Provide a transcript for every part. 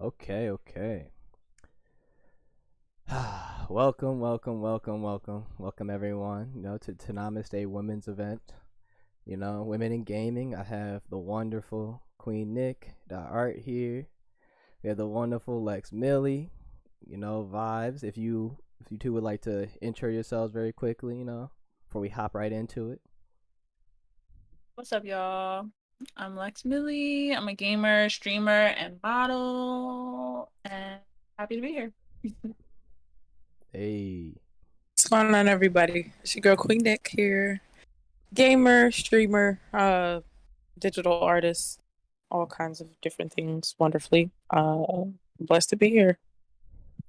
Okay. Welcome everyone, to Toonamaste Women's event. Women in gaming. I have the wonderful Queen Nick, the art here. We have the wonderful Lex Milli, vibes. If you two would like to intro yourselves very quickly, before we hop right into it. What's up, y'all? I'm Lex Milli. I'm a gamer, streamer, and model, and happy to be here. Hey. What's going on, everybody? It's your girl Queen Nick here. Gamer, streamer, digital artist, all kinds of different things. Wonderfully, blessed to be here.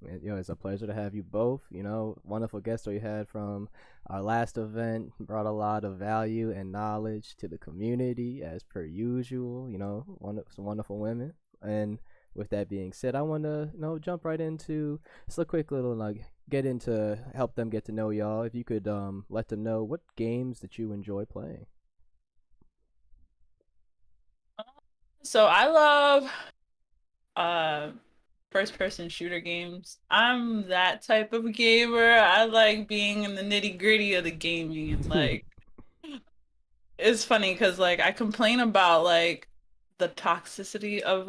It's a pleasure to have you both. Wonderful guest we had from our last event, brought a lot of value and knowledge to the community as per usual. Some wonderful women. And with that being said, I want to jump right into just a quick little get into help them get to know y'all. If you could let them know what games that you enjoy playing. So I love first person shooter games. I'm that type of gamer. I like being in the nitty gritty of the gaming. It's like it's funny because I complain about the toxicity of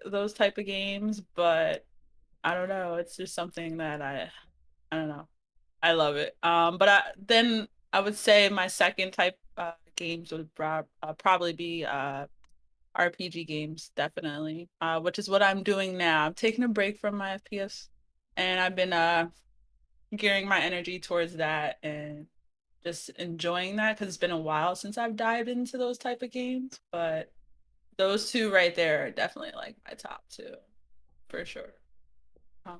those type of games, but I don't know. It's just something that I don't know. I love it. Then I would say my second type games would probably be RPG games, definitely. Which is what I'm doing now. I'm taking a break from my FPS, and I've been gearing my energy towards that and just enjoying that because it's been a while since I've dived into those type of games. But those two right there are definitely my top two, for sure. Um,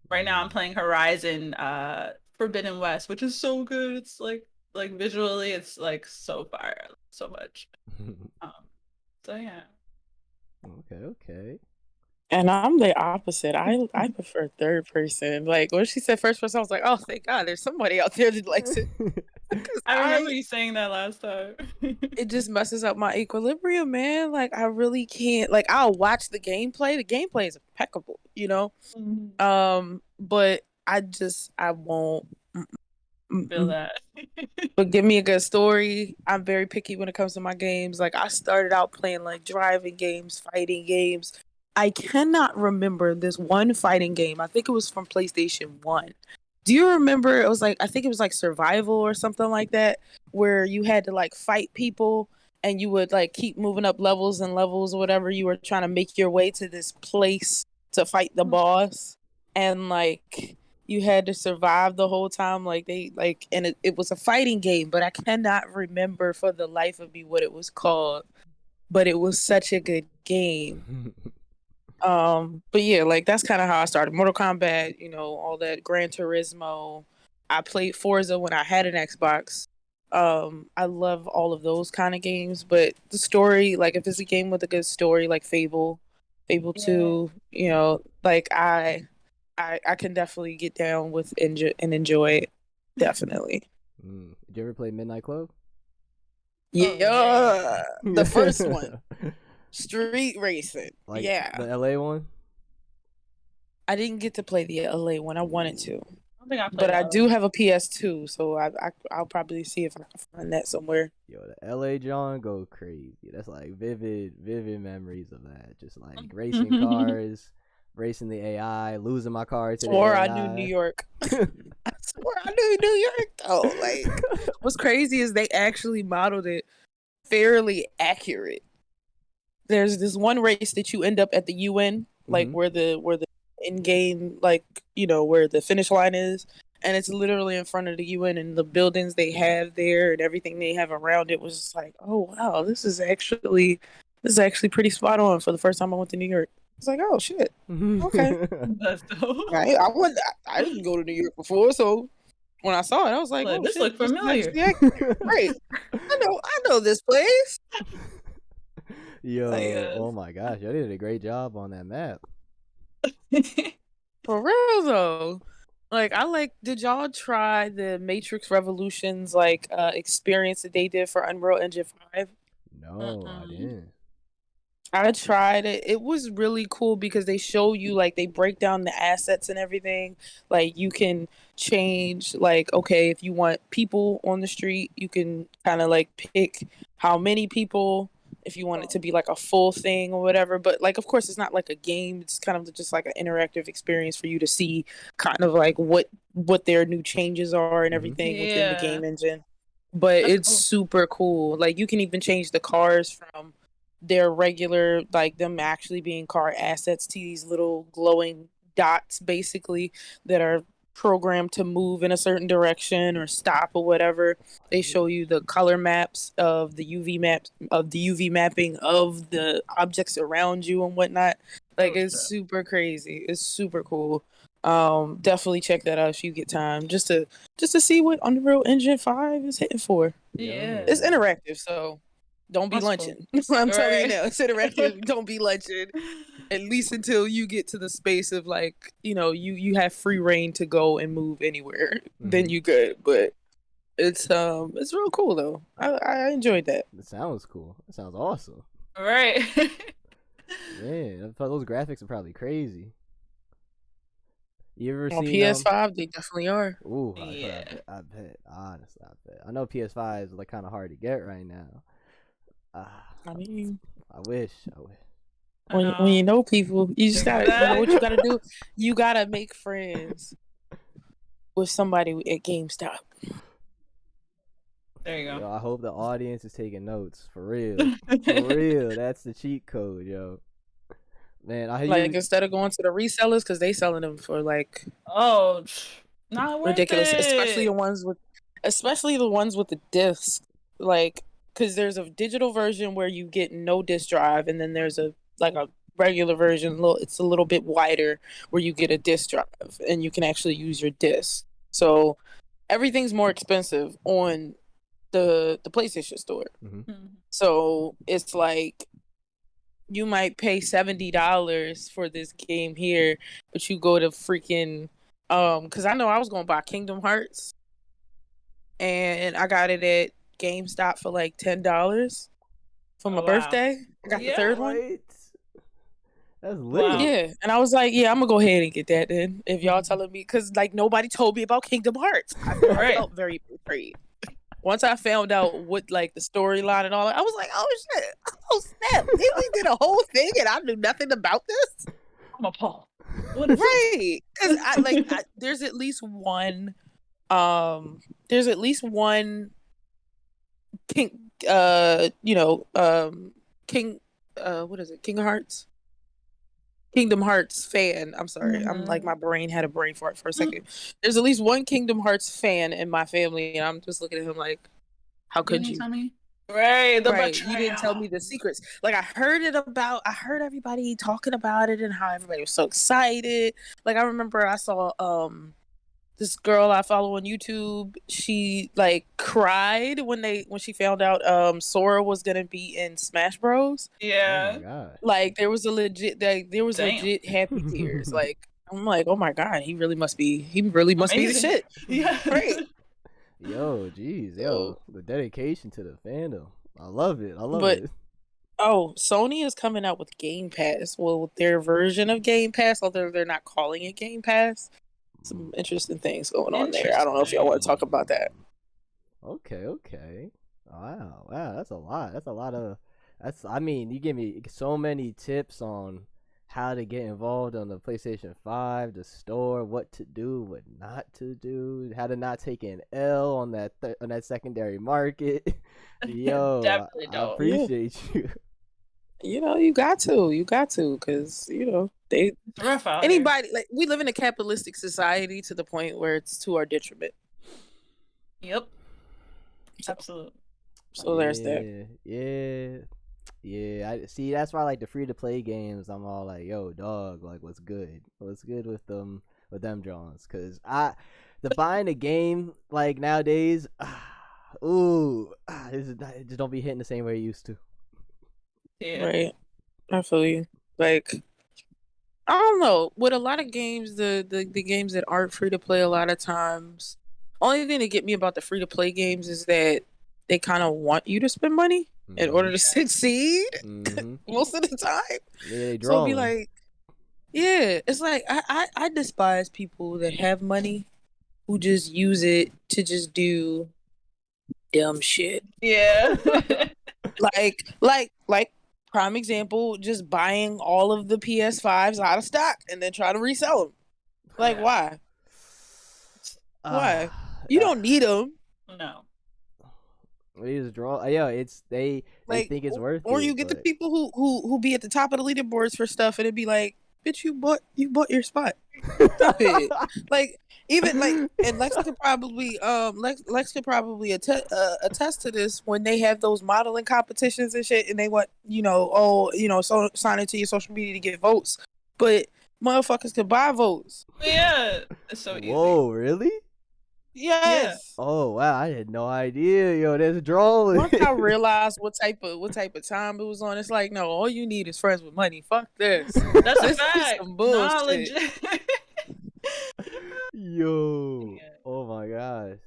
right now I'm playing Horizon Forbidden West, which is so good. It's like visually it's so fire. I love it so much. Um so yeah. Okay. And I'm the opposite. I prefer third person. Like when she said first person, I was like, oh, thank God, there's somebody out there that likes it. I remember you saying that last time. It just messes up my equilibrium, man. Like I really can't. Like I'll watch the gameplay. The gameplay is impeccable, But I won't. Feel that. But give me a good story. I'm very picky when it comes to my games. Like I started out playing driving games, fighting games. I cannot remember this one fighting game. I think it was from PlayStation 1. Do you remember it was I think it was survival or something like that where you had to fight people and you would keep moving up levels and levels or whatever, you were trying to make your way to this place to fight the boss and you had to survive the whole time and it was a fighting game, but I cannot remember for the life of me what it was called, but it was such a good game. But yeah, that's kind of how I started. Mortal Kombat, all that, Gran Turismo. I played Forza when I had an Xbox. I love all of those kind of games, but the story, if it's a game with a good story, like Fable 2, I can definitely get down with and enjoy it. Definitely. Did you ever play Midnight Club? Yeah, the first one, street racing. Yeah, the LA one. I didn't get to play the LA one. I wanted to. I don't think I played But I that do have a PS2, so I'll probably see if I can find that somewhere. Yo, the LA John go crazy. That's vivid memories of that. Just racing cars, racing the AI, losing my car to the Or AI. I knew New York. I swear I knew New York though. What's crazy is they actually modeled it fairly accurate. There's this one race that you end up at the UN, where the in game, where the finish line is, and it's literally in front of the UN, and the buildings they have there and everything they have around it was just oh wow, this is actually pretty spot on for the first time I went to New York. It's oh shit, okay. That's dope. I didn't go to New York before, so when I saw it, I was oh this shit, look familiar. Right, I know this place. Yo, oh my gosh, y'all did a great job on that map. For real though. Did y'all try the Matrix Revolutions experience that they did for Unreal Engine 5? No, I didn't. I tried it. It was really cool because they show you like they break down the assets and everything. Like you can change like okay, if you want people on the street, you can kind of like pick how many people if you want it to be like a full thing or whatever. But like of course it's not like a game. It's kind of just like an interactive experience for you to see kind of like what their new changes are and everything within the Yeah. game engine. But That's it's cool. super cool. Like you can even change the cars from their regular, like them actually being car assets to these little glowing dots, basically, that are programmed to move in a certain direction or stop or whatever. They show you the color maps of the UV maps of the UV mapping of the objects around you and whatnot. Like Oh, it's shit. super crazy. It's super cool. Definitely check that out if you get time, just to see what Unreal Engine 5 is hitting for. Yeah. It's interactive, so don't be That's cool. lunching. I'm telling you Right. now, it's interactive. Don't be lunching. At least until you get to the space of like, you have free reign to go and move anywhere. Then you good. But it's real cool though. I enjoyed that. It sounds cool. It sounds awesome. Right. Man, I thought those graphics are probably crazy. You ever On seen PS5, they definitely are. Ooh, Yeah. I bet. Honestly, I bet. I know PS5 is like kind of hard to get right now. I mean, I wish. when you know people, you just gotta, you know what you gotta do? Exactly. You gotta make friends with somebody at GameStop. There you go. Yo, I hope the audience is taking notes for real. For real, that's the cheat code, yo. Man, Like instead of going to the resellers, because they selling them for like Oh, not worth ridiculous, it. especially the ones with the discs. Like, because there's a digital version where you get no disc drive, and then there's a regular version. It's a little bit wider where you get a disc drive, and you can actually use your disc. So everything's more expensive on the PlayStation Store. Mhm. So it's like you might pay $70 for this game here, but you go to freaking because I know I was gonna buy Kingdom Hearts, and I got it at GameStop for like $10 for my Oh, wow. birthday. I got the third one. Right? That's lit. Wow. Yeah, and I was like, yeah, I'm gonna go ahead and get that then. If y'all telling me, because like nobody told me about Kingdom Hearts, I Right. felt very betrayed. Once I found out what like the storyline and all that, I was like, oh shit, oh snap, they did a whole thing and I knew nothing about this. I'm appalled. What is Right? Because there's at least one, King, King, what is it? King of Hearts. Kingdom Hearts fan. I'm sorry. I'm like my brain had a brain fart for a second. There's at least one Kingdom Hearts fan in my family, and I'm just looking at him like, how could you? Tell me? Right, the Right. betrayal. You didn't tell me the secrets. Like I heard everybody talking about it and how everybody was so excited. Like I remember I saw this girl I follow on YouTube, she like cried when she found out Sora was gonna be in Smash Bros. Yeah. Oh my god. Like there was legit happy tears. Like I'm like, oh my god, he really must be the shit. Yeah. Right. Yo, jeez, yo, the dedication to the fandom. I love it. But oh, Sony is coming out with Game Pass. Well, with their version of Game Pass, although they're not calling it Game Pass. Some interesting things going on there. I don't know if y'all want to talk about that. Okay. Wow, that's a lot of. I mean, you give me so many tips on how to get involved on the PlayStation 5, the store, what to do, what not to do, how to not take an L on that on that secondary market. Yo, Definitely I appreciate you. You got to, because they rough out anybody like we live in a capitalistic society to the point where it's to our detriment. Yep. Absolutely. So there's that. Yeah. I see. That's why I like the free to play games. I'm all like, yo, dog, like, what's good with them Johns? Cause the buying a game like nowadays, it just don't be hitting the same way it used to. Yeah. Right. I feel you. Like, I don't know. With a lot of games, the games that aren't free to play, a lot of times, only thing that get me about the free to play games is that they kind of want you to spend money. in order to Yeah. succeed Mm-hmm. most of the time. Yeah, they So it'd be drawing. like, yeah, it's like I despise people that have money who just use it to just do dumb shit. Yeah. Like prime example, just buying all of the PS5s out of stock and then try to resell them. Like, Yeah. why? Why? You Uh, don't need them. No. we just draw. Yeah, it's they Like, think it's worth or it, you get the but people who be at the top of the leaderboards for stuff, and it'd be like, bitch, you bought your spot. Stop it. Like, even like, and Lex could probably Lex could probably attest to this when they have those modeling competitions and shit, and they want so sign into your social media to get votes, but motherfuckers could buy votes. Yeah. It's so easy. Whoa, really? Yes. Oh wow, I had no idea. Yo, there's drawing. Once I realized what type of time it was on, it's like, no, all you need is friends with money. Fuck this. That's a This is fact. some Nah, bullshit. legit. Yo, Yeah. oh my gosh.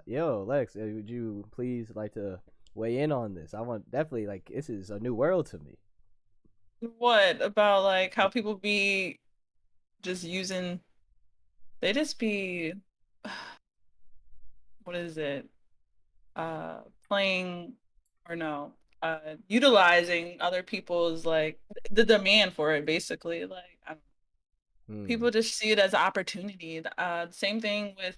Yo, Lex, would you please like to weigh in on this? I want definitely like this is a new world to me. What about like how people be just using? They just be. What is it? Playing or no? Utilizing other people's like the demand for it, basically. Like people just see it as an opportunity. Same thing with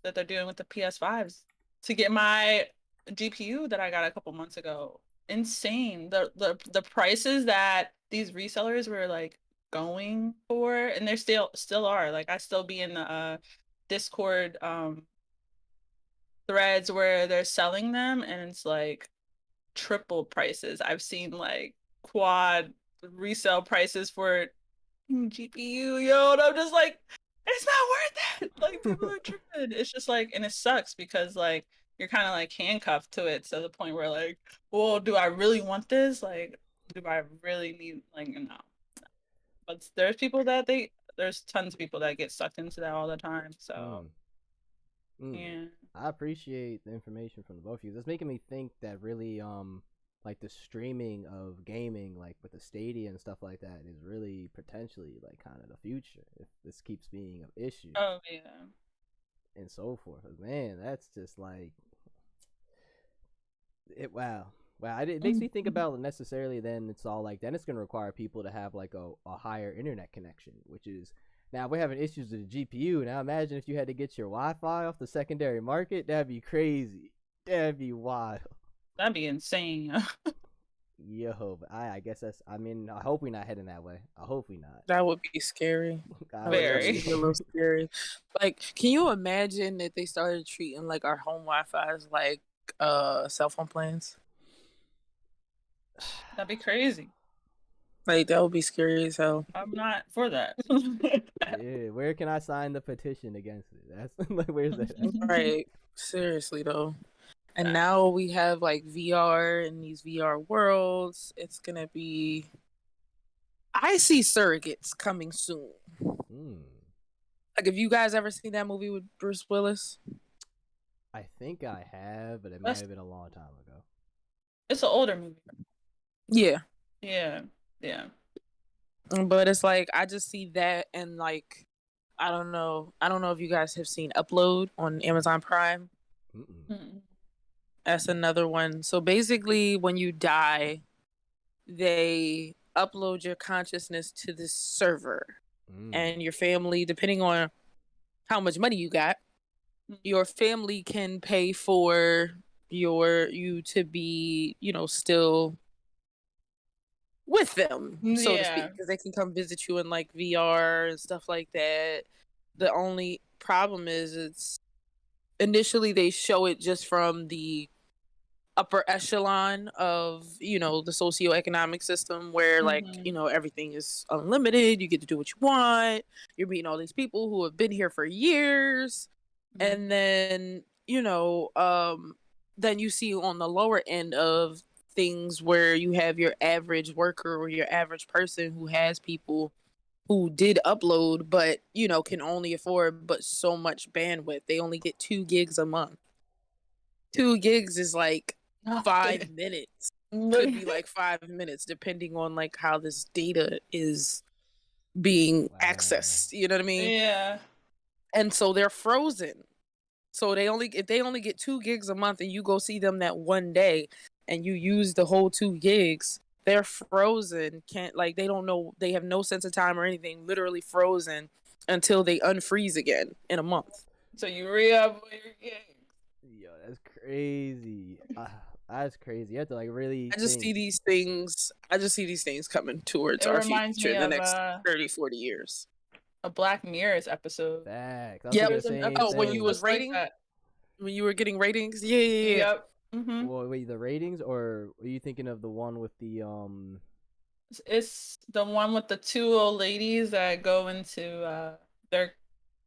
that they're doing with the PS5s to get my GPU that I got a couple months ago. Insane. The prices that these resellers were like going for, and they're still are. Like I still be in the Discord threads where they're selling them, and it's like triple prices. I've seen like quad resale prices for GPU, yo, and I'm just like, it's not worth it. Like people are tripping. It's just like, and it sucks because like you're kind of like handcuffed to it to the point where like, well, do I really want this? Like, do I really need like no? But there's tons of people that get sucked into that all the time. So yeah. I appreciate the information from the both of you. That's making me think that really like the streaming of gaming like with the Stadia and stuff like that is really potentially like kind of the future if this keeps being an issue. Oh yeah. And so forth. Man, that's just like it. Wow. It makes me think about necessarily then it's all like then it's gonna require people to have like a higher internet connection, which is now if we're having issues with the GPU. Now imagine if you had to get your Wi-Fi off the secondary market. That'd be crazy. That'd be wild. That'd be insane. Yo, but I guess that's. I mean, I hope we're not heading that way. I hope we not. That would be scary. God, Very. Be a little scary. Like, can you imagine that they started treating like our home Wi-Fi as like cell phone plans? That'd be crazy. Like that would be scary as hell. I'm not for that. Yeah, where can I sign the petition against it? That's like, where's that? Right. Seriously though. And now we have like VR and these VR worlds. It's gonna be. I see surrogates coming soon. Like, have you guys ever seen that movie with Bruce Willis? I think I have, but it might have been a long time ago. It's an older movie. Yeah. Yeah. But it's like I just see that and like I don't know if you guys have seen Upload on Amazon Prime. That's another one. So basically when you die, they upload your consciousness to this server. And your family, depending on how much money you got, your family can pay for you to be, still with them, so to speak, because they can come visit you in like VR and stuff like that. The only problem is it's initially they show it just from the upper echelon of the socioeconomic system where like everything is unlimited, you get to do what you want, you're meeting all these people who have been here for years, and then then you see on the lower end of things where you have your average worker or your average person who has people who did upload but can only afford but so much bandwidth. They only get 2 gigs a month. 2 gigs is like 5 minutes. Could be like 5 minutes, depending on like how this data is being accessed. You know what I mean? Yeah. And so they're frozen. So if they only get 2 gigs a month, and you go see them that one day, and you use the whole 2 gigs, they're frozen. They don't know. They have no sense of time or anything. Literally frozen until they unfreeze again in a month. So you re-up with your gigs. Yo, that's crazy. That's crazy. You have to like really. I just see these things. Coming towards It our reminds future me in the of next 30, 40 years. a Black Mirror's episode. Facts. I was Yeah. thinking the same Oh, when thing. you was Just like rating, that. when you were getting ratings, yeah. Yep. Mm-hmm. Well, wait, the ratings, or are you thinking of the one with the It's the one with the 2 old ladies that go into their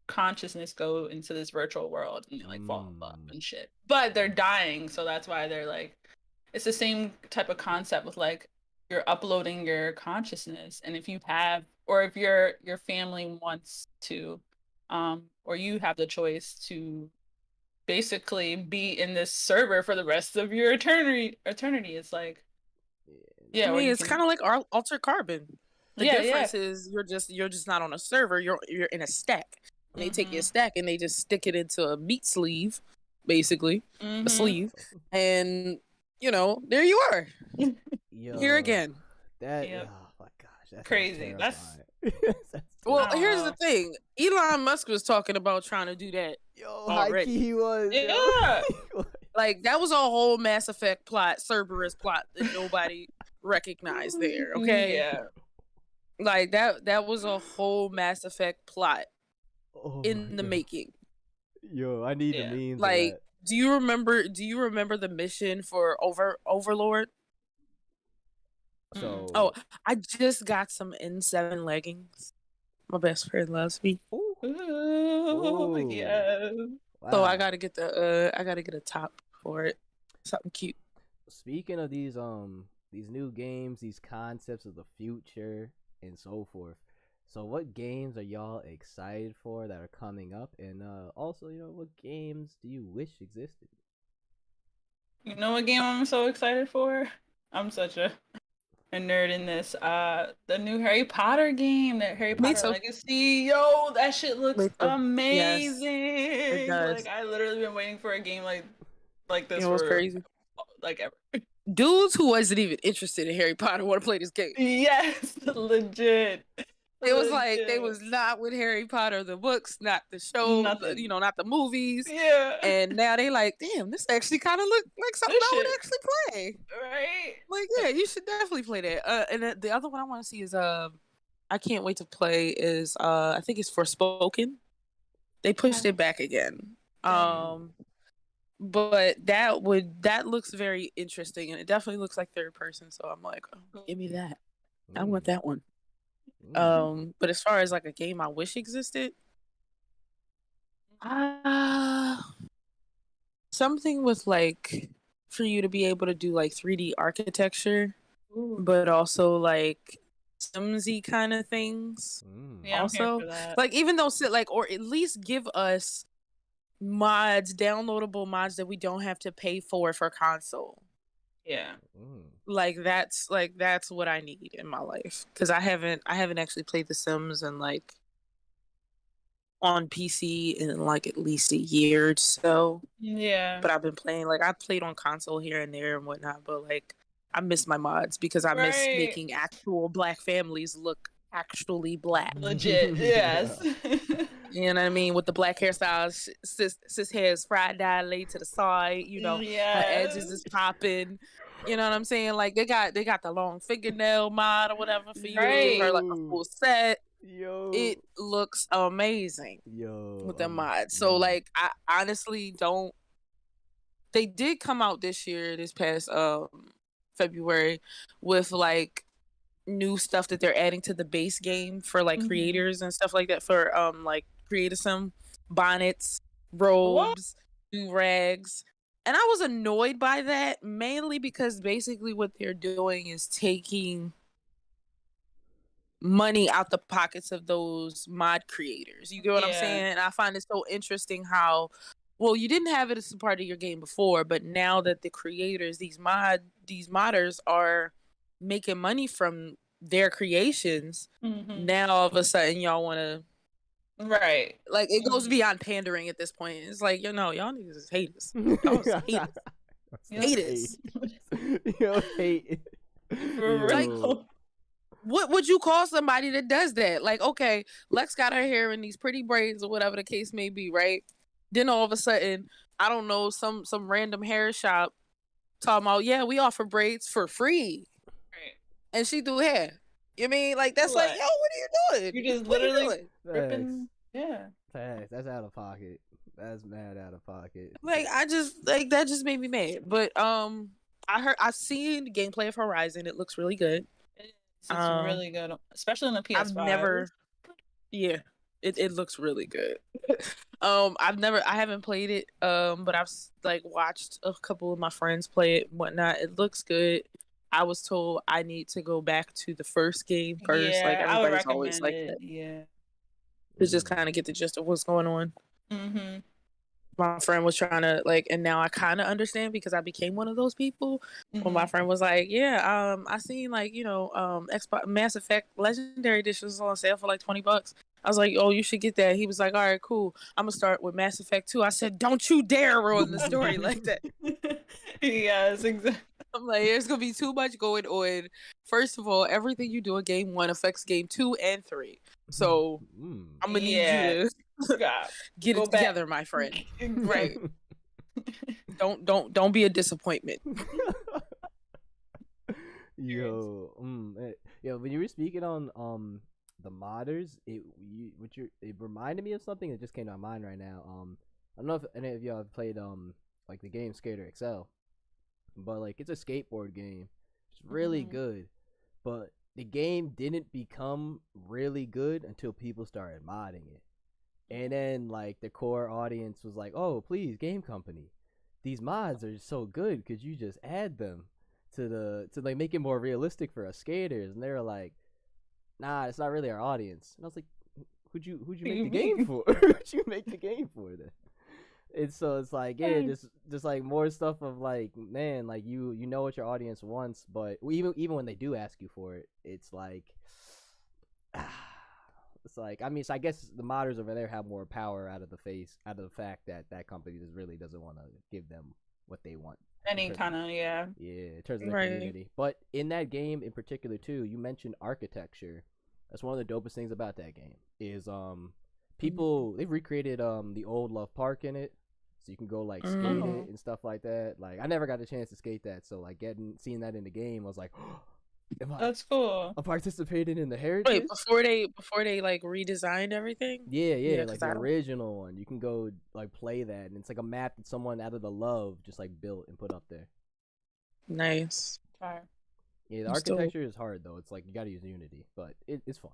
consciousness, go into this virtual world, and they like fall in love and shit. But they're dying, so that's why they're like, it's the same type of concept with like you're uploading your consciousness, and if you have, or if your family wants to, or you have the choice to basically be in this server for the rest of your eternity. It's like, yeah, I mean, it's kind of like Altered Carbon. The difference is you're just not on a server. You're in a stack. And they take your stack and they just stick it into a meat sleeve, basically a sleeve, and there you are. Yo, Here again. That Yep. oh my gosh, that's crazy. That's Well, I don't here's know. the thing. Elon Musk was talking about trying to do that. yo, already. high key he was. Yeah. Yo. Like, that was a whole Mass Effect plot, Cerberus plot that nobody recognized there, okay? Yeah. Like, that was a whole Mass Effect plot Oh in my the God. making. Yo, I need Yeah. the memes. Like, of that. do you remember the mission for Overlord? So Oh, I just got some N7 leggings. My best friend loves me. ooh, Ooh, Ooh. yes. So I wow. gotta get a top for it. Something cute. Speaking of these new games, these concepts of the future and so forth. So what games are y'all excited for that are coming up, and also what games do you wish existed? You know what game I'm so excited for? I'm such a nerd in this. The new Harry Potter game, that Harry Me Potter too. Legacy. Yo, that shit looks Me too. amazing. Yes, it does. Like, I literally been waiting for a game like this It was for crazy. like ever. Dudes who wasn't even interested in Harry Potter want to play this game. Yes, legit. It was like they was not with Harry Potter, the books, not the show, Nothing. not the movies. Yeah. And now they like, damn, this actually kind of look like something This I would shit. actually play. Right? Like, yeah, you should definitely play that. And the other one I want to see is I can't wait to play is I think it's Forspoken. They pushed it back again. But that looks very interesting, and it definitely looks like third person. So I'm like, oh, give me that. I want that one. But as far as like a game I wish existed, something with like for you to be able to do like 3D architecture, but also like Simsy kind of things. Yeah, also, I'm here for that. like even though or at least give us mods, downloadable mods that we don't have to pay for console. Yeah. Like that's what I need in my life, because I haven't actually played The Sims and like on PC in like at least a year or so. Yeah. But I've been playing, like I played on console here and there and whatnot, but like I miss my mods because I miss making actual black families look actually black. Legit, yes. You know what I mean? With the black hairstyles, sis hair is fried dye laid to the side, her edges is popping. You know what I'm saying? Like they got the long fingernail mod or whatever for you to give her like a full set. Yo, It looks amazing. Yo, with the mods. So like I honestly don't. They did come out this past February with like new stuff that they're adding to the base game for like creators and stuff like that, for like creator some bonnets, robes, new rags. And I was annoyed by that, mainly because basically what they're doing is taking money out the pockets of those mod creators. You get what I'm saying? And I find it so interesting how well, you didn't have it as a part of your game before, but now that the creators, these modders are making money from their creations, now all of a sudden y'all want to, right? like, it goes beyond pandering at this point. It's like, y'all niggas is haters. Y'all is haters. Haters. Yo, hate. For real. What would you call somebody that does that? Like, okay, Lex got her hair in these pretty braids or whatever the case may be, right? Then all of a sudden, I don't know, some random hair shop talking about, yeah, we offer braids for free. Right. And she do hair. You mean, like, that's like, yo, what are you doing? You just what literally ripping. Yeah. That's out of pocket. That's mad out of pocket. Like, that just made me mad. But I've seen the gameplay of Horizon. It looks really good. It's really good, especially on the PS5. It looks really good. I haven't played it, but I've like watched a couple of my friends play it and whatnot. It looks good. I was told I need to go back to the first game first. Yeah, like I would everybody's always like recommend that. it. Yeah. To just kind of get the gist of what's going on. Mm-hmm. My friend was trying to and now I kind of understand because I became one of those people. When my friend was like, yeah, I seen like, Xbox Mass Effect Legendary Edition was on sale for like $20. I was like, oh, you should get that. He was like, all right, cool. I'm gonna start with Mass Effect 2. I said, don't you dare ruin the story like that. Yes, exactly. I'm like, there's gonna be too much going on. First of all, everything you do in game 1 affects game 2 and 3. So I'm gonna need you to get it together, my friend. Right. Don't be a disappointment. Yo, when you were speaking on the modders, it reminded me of something that just came to my mind right now. I don't know if any of y'all have played like the game Skater XL, but like it's a skateboard game. It's really good, but the game didn't become really good until people started modding it. And then like the core audience was like, oh, please, game company, these mods are so good, could you just add them to like make it more realistic for us skaters? And they were like, nah, it's not really our audience. And I was like, who'd you make the game for? Who'd you make the game for then? And so it's like, yeah, just like more stuff of like, man, like you know what your audience wants, but even when they do ask you for it, it's like, I mean, so I guess the modders over there have more power out of the fact that that company just really doesn't want to give them what they want. Any kind of in terms of the community. But in that game in particular too, you mentioned architecture. That's one of the dopest things about that game is people they've recreated the old Love Park in it, so you can go like skate it and stuff like that. Like I never got a chance to skate that, so like seeing that in the game, I was like, that's cool. I'm participating in the heritage. Wait, before they like redesigned everything. Yeah, like the original one. You can go like play that, and it's like a map that someone out of the Love just like built and put up there. Nice. Fire. Yeah, the architecture is hard though. It's like you gotta use Unity, but it's fun.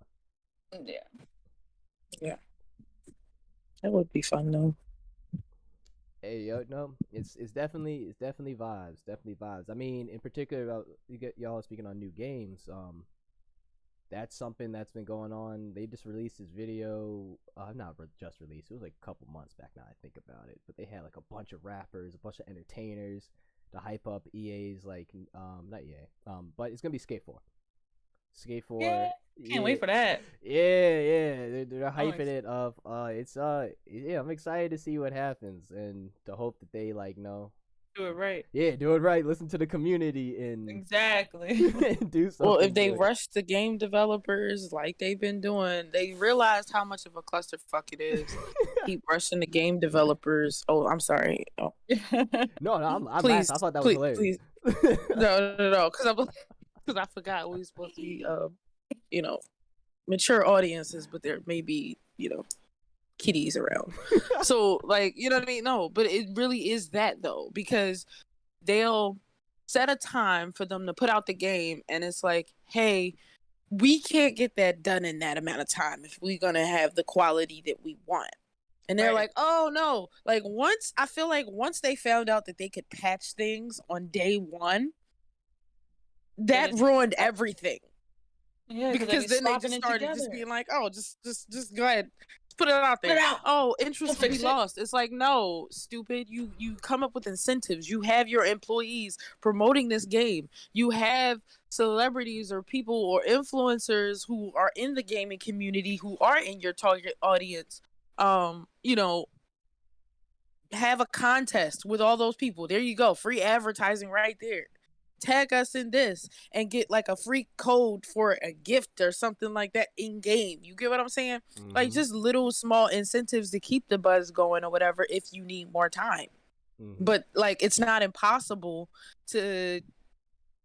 Yeah. That would be fun though. Hey, no, it's definitely vibes. I mean, in particular, y'all speaking on new games. That's something that's been going on. They just released this video. Just released. It was like a couple months back now. I think about it, but they had like a bunch of rappers, a bunch of entertainers to hype up EA's like not EA, but it's gonna be Skate 4. Skate 4. Yeah, can't wait for that. Yeah, they're hyping it up. I'm excited to see what happens and to hope that they do it right. Yeah, do it right. Listen to the community and exactly do something. Well, if they good. rush the game developers like they've been doing, they realized how much of a clusterfuck it is. Keep rushing the game developers. Oh, I'm sorry. Oh. No, I'm please, I thought that was hilarious. Please. No, because I forgot we supposed to be, mature audiences, but there may be, kiddies around. So, you know what I mean? No, but it really is that though, because they'll set a time for them to put out the game, and it's like, hey, we can't get that done in that amount of time if we're gonna have the quality that we want. And they're like, oh no, once they found out that they could patch things on day one, that ruined everything. Yeah, because then they just started just being like, oh, just go ahead, put it out Put it there. out. Oh, interest We'll will be fix it. lost. It's like, no, stupid. You come up with incentives. You have your employees promoting this game. You have celebrities or people or influencers who are in the gaming community who are in your target audience. You know, have a contest with all those people. There you go. Free advertising right there. Tag us in this and get like a free code for a gift or something like that in game. You get what I'm saying? Like just little small incentives to keep the buzz going or whatever if you need more time. But like it's not impossible to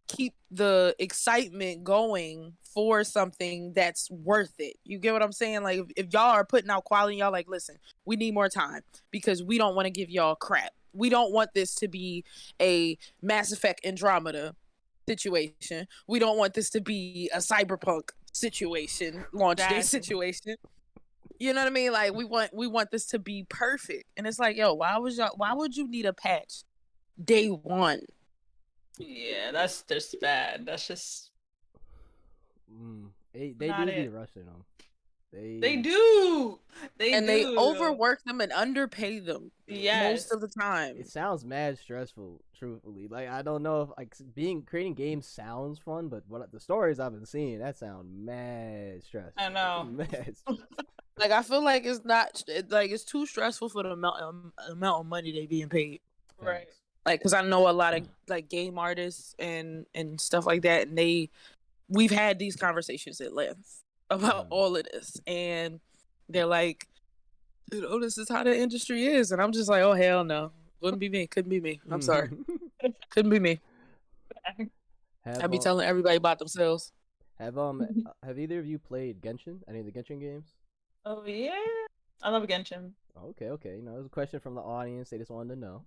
keep the excitement going for something that's worth it. You get what I'm saying? Like if y'all are putting out quality, y'all like, listen, we need more time because we don't want to give y'all crap. We don't want this to be a Mass Effect Andromeda situation. We don't want this to be a Cyberpunk situation, launch day situation. You know what I mean? Like we want this to be perfect. And it's like, yo, why would you need a patch day one? Yeah, that's just bad. That's just they do be rushing them. They do. They overwork them and underpay them. Yes. Most of the time. It sounds mad stressful, truthfully. Like I don't know if like creating games sounds fun, but what the stories I've been seeing, that sound mad stressful. I know. Mad like I feel like it's not like it's too stressful for the amount of money they being paid. Right. Like because I know a lot of like game artists and stuff like that, and we've had these conversations at length about all of this, and they're like, you know, this is how the industry is, and I'm just like, oh hell no, couldn't be me. I'm sorry, couldn't be me. I be telling everybody about themselves. Have either of you played Genshin? Any of the Genshin games? Oh yeah, I love Genshin. Okay. You know, it was a question from the audience. They just wanted to know.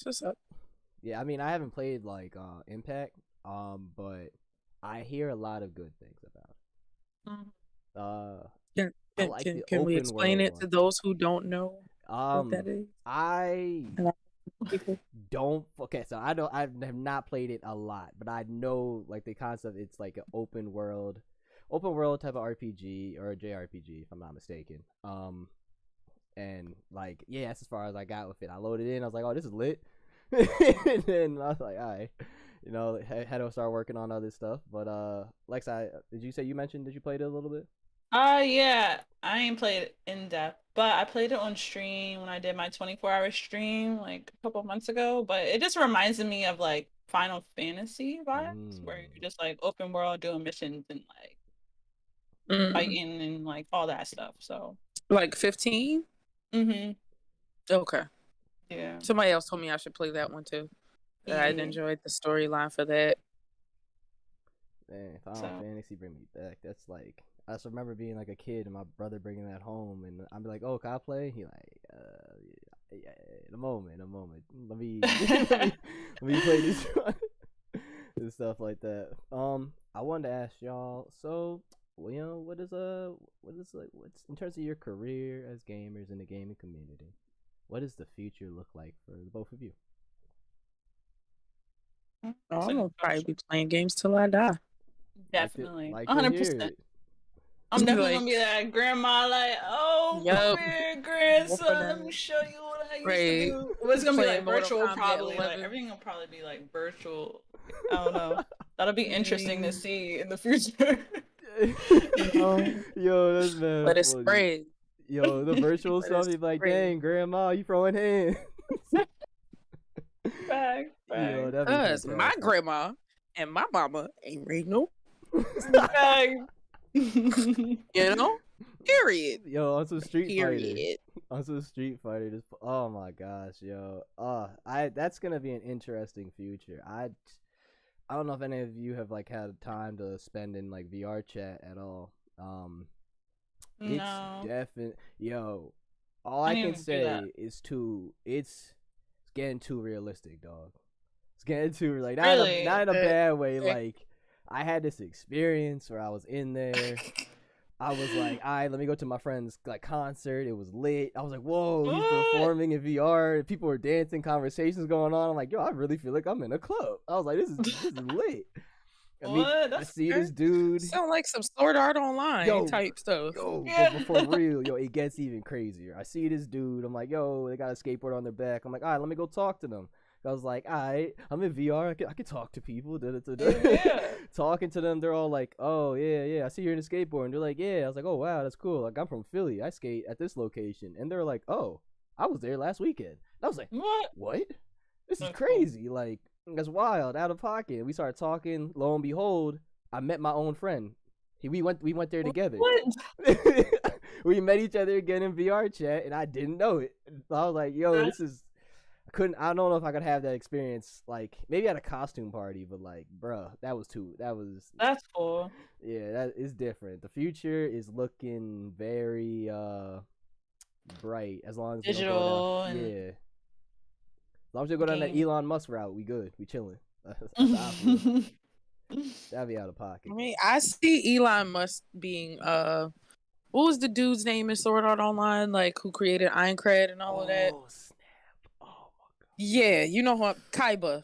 What's up? Yeah, I mean, I haven't played like Impact, but I hear a lot of good things about it. Can we explain it to those who don't know what that is? I don't. Okay, so I have not played it a lot, but I know like the concept. It's like an open world type of RPG or a JRPG, if I'm not mistaken. And like, yeah, that's as far as I got with it. I loaded in. I was like, oh, this is lit. And then I was like, all right, you know, had to start working on other stuff. But Lex, did you say you mentioned that you played it a little bit? Yeah, I ain't played it in depth, but I played it on stream when I did my 24-hour stream like a couple months ago. But it just reminds me of like Final Fantasy vibes, where you're just like open world doing missions and like fighting and like all that stuff. So like 15. Okay. Yeah. Somebody else told me I should play that one too. Yeah. I enjoyed the storyline for that. Man, Final Fantasy bring me back. That's like, I just remember being like a kid and my brother bringing that home, and I'm like, "Oh, can I play?" He like, yeah, in a moment. Let me let me play this one and stuff like that. I wanted to ask y'all. So, you know, what's in terms of your career as gamers in the gaming community? What does the future look like for the both of you? I'm gonna probably be playing games till I die. Definitely, 100%. I'm definitely gonna be that grandma, like, oh, come here, grandson, let me show you what I used to do. It's gonna be like virtual, probably. Like everything will probably be like virtual. I don't know. That'll be interesting to see in the future. Yo, that's bad. Let it spread. Yo, the virtual stuff, you're like, dang, grandma, you throwing hands. Back. Because my grandma and my mama ain't read no. You know? Period. Yo, on some Street Fighter. Just, oh my gosh, yo. That's gonna be an interesting future. I don't know if any of you have like had time to spend in like VR chat at all. It's definitely, yo. All I can say is it's getting too realistic, dog. It's getting too like not in a bad way. Like I had this experience where I was in there. I was like, all right, let me go to my friend's like concert. It was lit. I was like, whoa, he's performing in VR. People were dancing, conversations going on. I'm like, yo, I really feel like I'm in a club. I was like, this is lit. I mean, What? I That's see fair. this dude. Sound like some Sword Art Online Yo, type stuff. Yeah. but for real, yo, it gets even crazier. I see this dude. I'm like, yo, they got a skateboard on their back. I'm like, all right, let me go talk to them. I was like, all right, I'm in VR. I can talk to people. Yeah. Talking to them, they're all like, oh, yeah, I see you're in a skateboard. And they're like, yeah. I was like, oh, wow, that's cool. Like, I'm from Philly. I skate at this location. And they're like, oh, I was there last weekend. And I was like, what? This is That's crazy. Like, that's wild, out of pocket. We started talking. Lo and behold, I met my own friend. We went there together. What? We met each other again in VR chat, and I didn't know it. So I was like, "Yo, this is." I don't know if I could have that experience. Like maybe at a costume party, but like, bruh, that was. That's cool. Yeah, that is different. The future is looking very bright as long as we don't go Digital down. and Yeah, as long as we go down that game. Elon Musk route, we good. We chilling. That's how I feel. That'd be out of pocket. I mean, I see Elon Musk being what was the dude's name in Sword Art Online, like who created Aincrad and all of that? Oh snap! Oh my god! Yeah, you know who? Kaiba.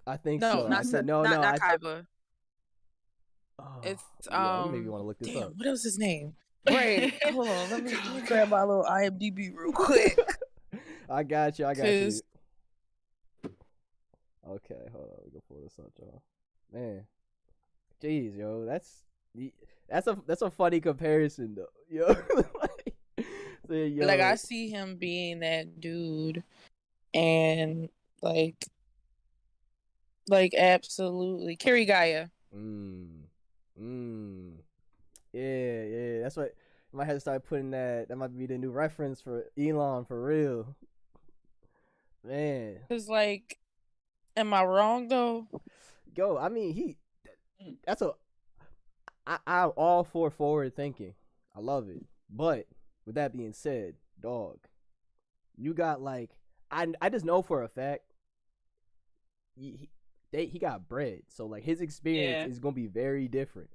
I think No, so. not I said no. not Kaiba. Oh, It's yo, you maybe want to look this damn, up. what was his name? Right. Hold on, let me grab my little IMDb real quick. I got you. 'Cause- Okay, hold on. We go pull this up, y'all. Man, jeez, yo, that's a funny comparison though. Yo, yo. Like I see him being that dude, and like absolutely Kirigaya. Yeah. That's what I might have to start putting that. That might be the new reference for Elon for real. Man, Cause like, am I wrong though? yo, I mean that's I'm all for forward thinking. I love it. But with that being said, dog, you got like I just know for a fact he got bread. So like his experience is gonna be very different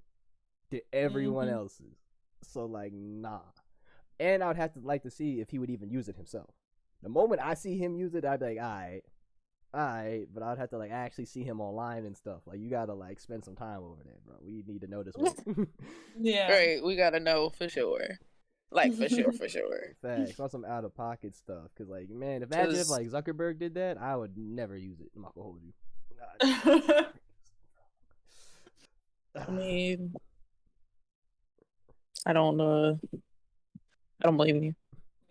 to everyone else's. So like nah. And I would have to like to see if he would even use it himself. The moment I see him use it, I'd be like, alright, but I'd have to like actually see him online and stuff. Like you gotta like spend some time over there, bro. We need to know this one. Yeah. Right, we gotta know for sure. Like for sure. Facts. On some out of pocket stuff. Cause like man, imagine if like Zuckerberg did that, I would never use it. I'm not gonna hold you. I mean, I don't blame you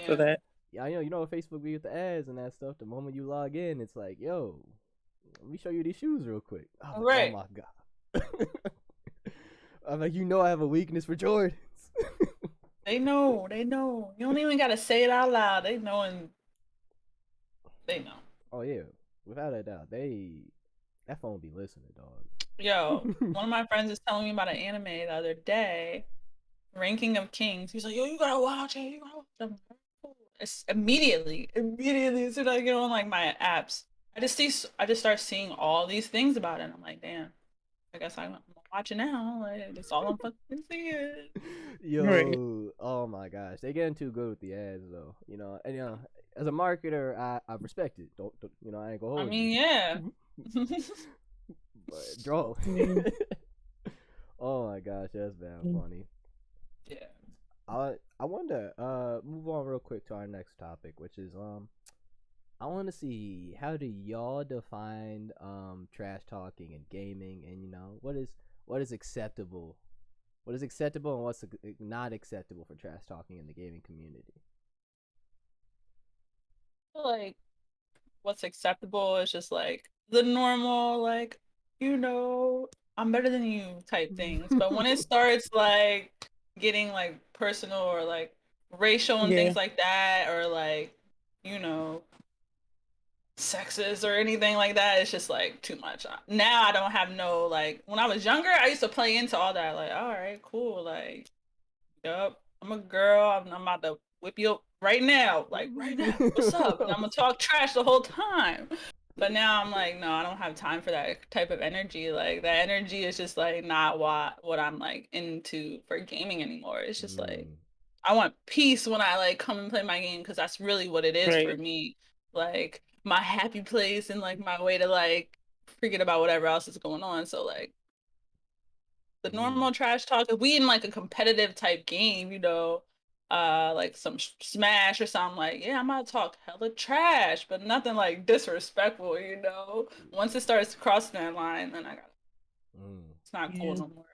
for that. Yeah, you know Facebook be with the ads and that stuff. The moment you log in, it's like, yo, let me show you these shoes real quick. Oh, right. Oh my god. I'm like, I have a weakness for Jordans. They know. You don't even gotta say it out loud. They know and they know. Oh yeah, without a doubt, that phone be listening, dog. Yo, one of my friends is telling me about an anime the other day, Ranking of Kings. He's like, yo, you gotta watch it. It's immediately as soon as I get on like my apps, I just start seeing all these things about it. And I'm like, damn, I guess I'm watching now. Like, it's all I'm fucking seeing. Yo, Right. Oh my gosh, they getting too good with the ads though. And as a marketer, I respect it. Don't I ain't gonna hold I mean, you. yeah. But draw. Oh my gosh, that's bad funny. Yeah. I wonder. Move on real quick to our next topic, which is I want to see how do y'all define trash talking and gaming, and what is acceptable, and what's not acceptable for trash talking in the gaming community. Like, what's acceptable is just like the normal, like, I'm better than you type things. But when it starts like getting like personal or like racial and things like that, or like, sexist or anything like that, it's just like too much. Now I don't have no, like, when I was younger, I used to play into all that, like, all right, cool, like, yup, I'm a girl, I'm about to whip you up right now, like right now, what's up? And I'm gonna talk trash the whole time. But now I'm like, no, I don't have time for that type of energy. Like, that energy is just like not what I'm like into for gaming anymore. It's just like, I want peace when I like come and play my game, because that's really what it is for me. Like, my happy place and like my way to like forget about whatever else is going on. So like, The normal trash talk. If we in like a competitive type game, you know, like some Smash or something, like, yeah, I'm gonna talk hella trash, but nothing like disrespectful, you know. Once it starts crossing that line, then I got it's not cool no more.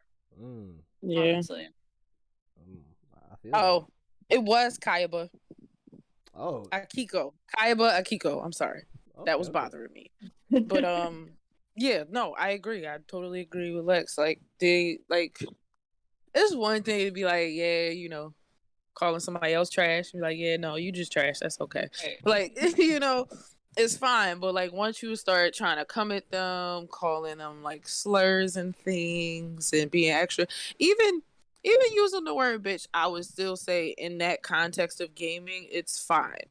Yeah. Honestly. I feel Oh, it was Kaiba. Oh, Akiko. Kaiba Akiko. I'm sorry. That was bothering me. But yeah, no, I agree. I totally agree with Lex. Like it's one thing to be like, yeah, you know, calling somebody else trash. Be like, yeah, no, you just trash. That's okay. Right. Like, you know, it's fine. But like once you start trying to come at them, calling them like slurs and things and being extra, even using the word bitch, I would still say in that context of gaming, it's fine.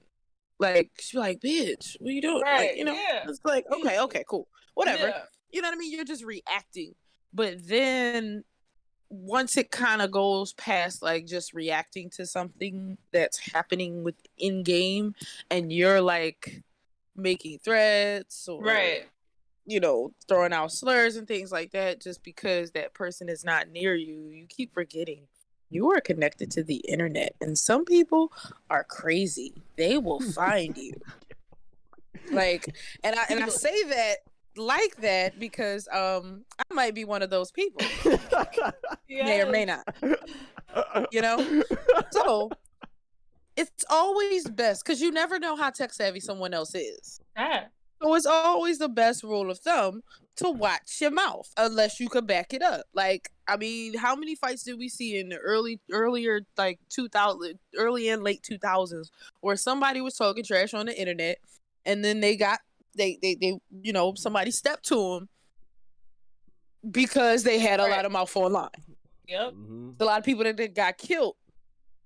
Like she's like, bitch, what are you doing? Right. Like, you know, Yeah. it's like, okay, cool. Whatever. Yeah. You know what I mean? You're just reacting. But then once it kind of goes past like just reacting to something that's happening within game and you're like making threats or Right. you know, throwing out slurs and things like that just because that person is not near you, you keep forgetting you are connected to the internet and some people are crazy. They will find you. Like, and I say that like that because I might be one of those people. May or may not. You know? So it's always best because you never know how tech savvy someone else is. Yeah. So it's always the best rule of thumb to watch your mouth unless you could back it up. Like, I mean, how many fights did we see in the earlier like 2000, early and late 2000s where somebody was talking trash on the internet and then they you know, somebody stepped to them because they had a lot of mouth online. Yep. A lot of people that got killed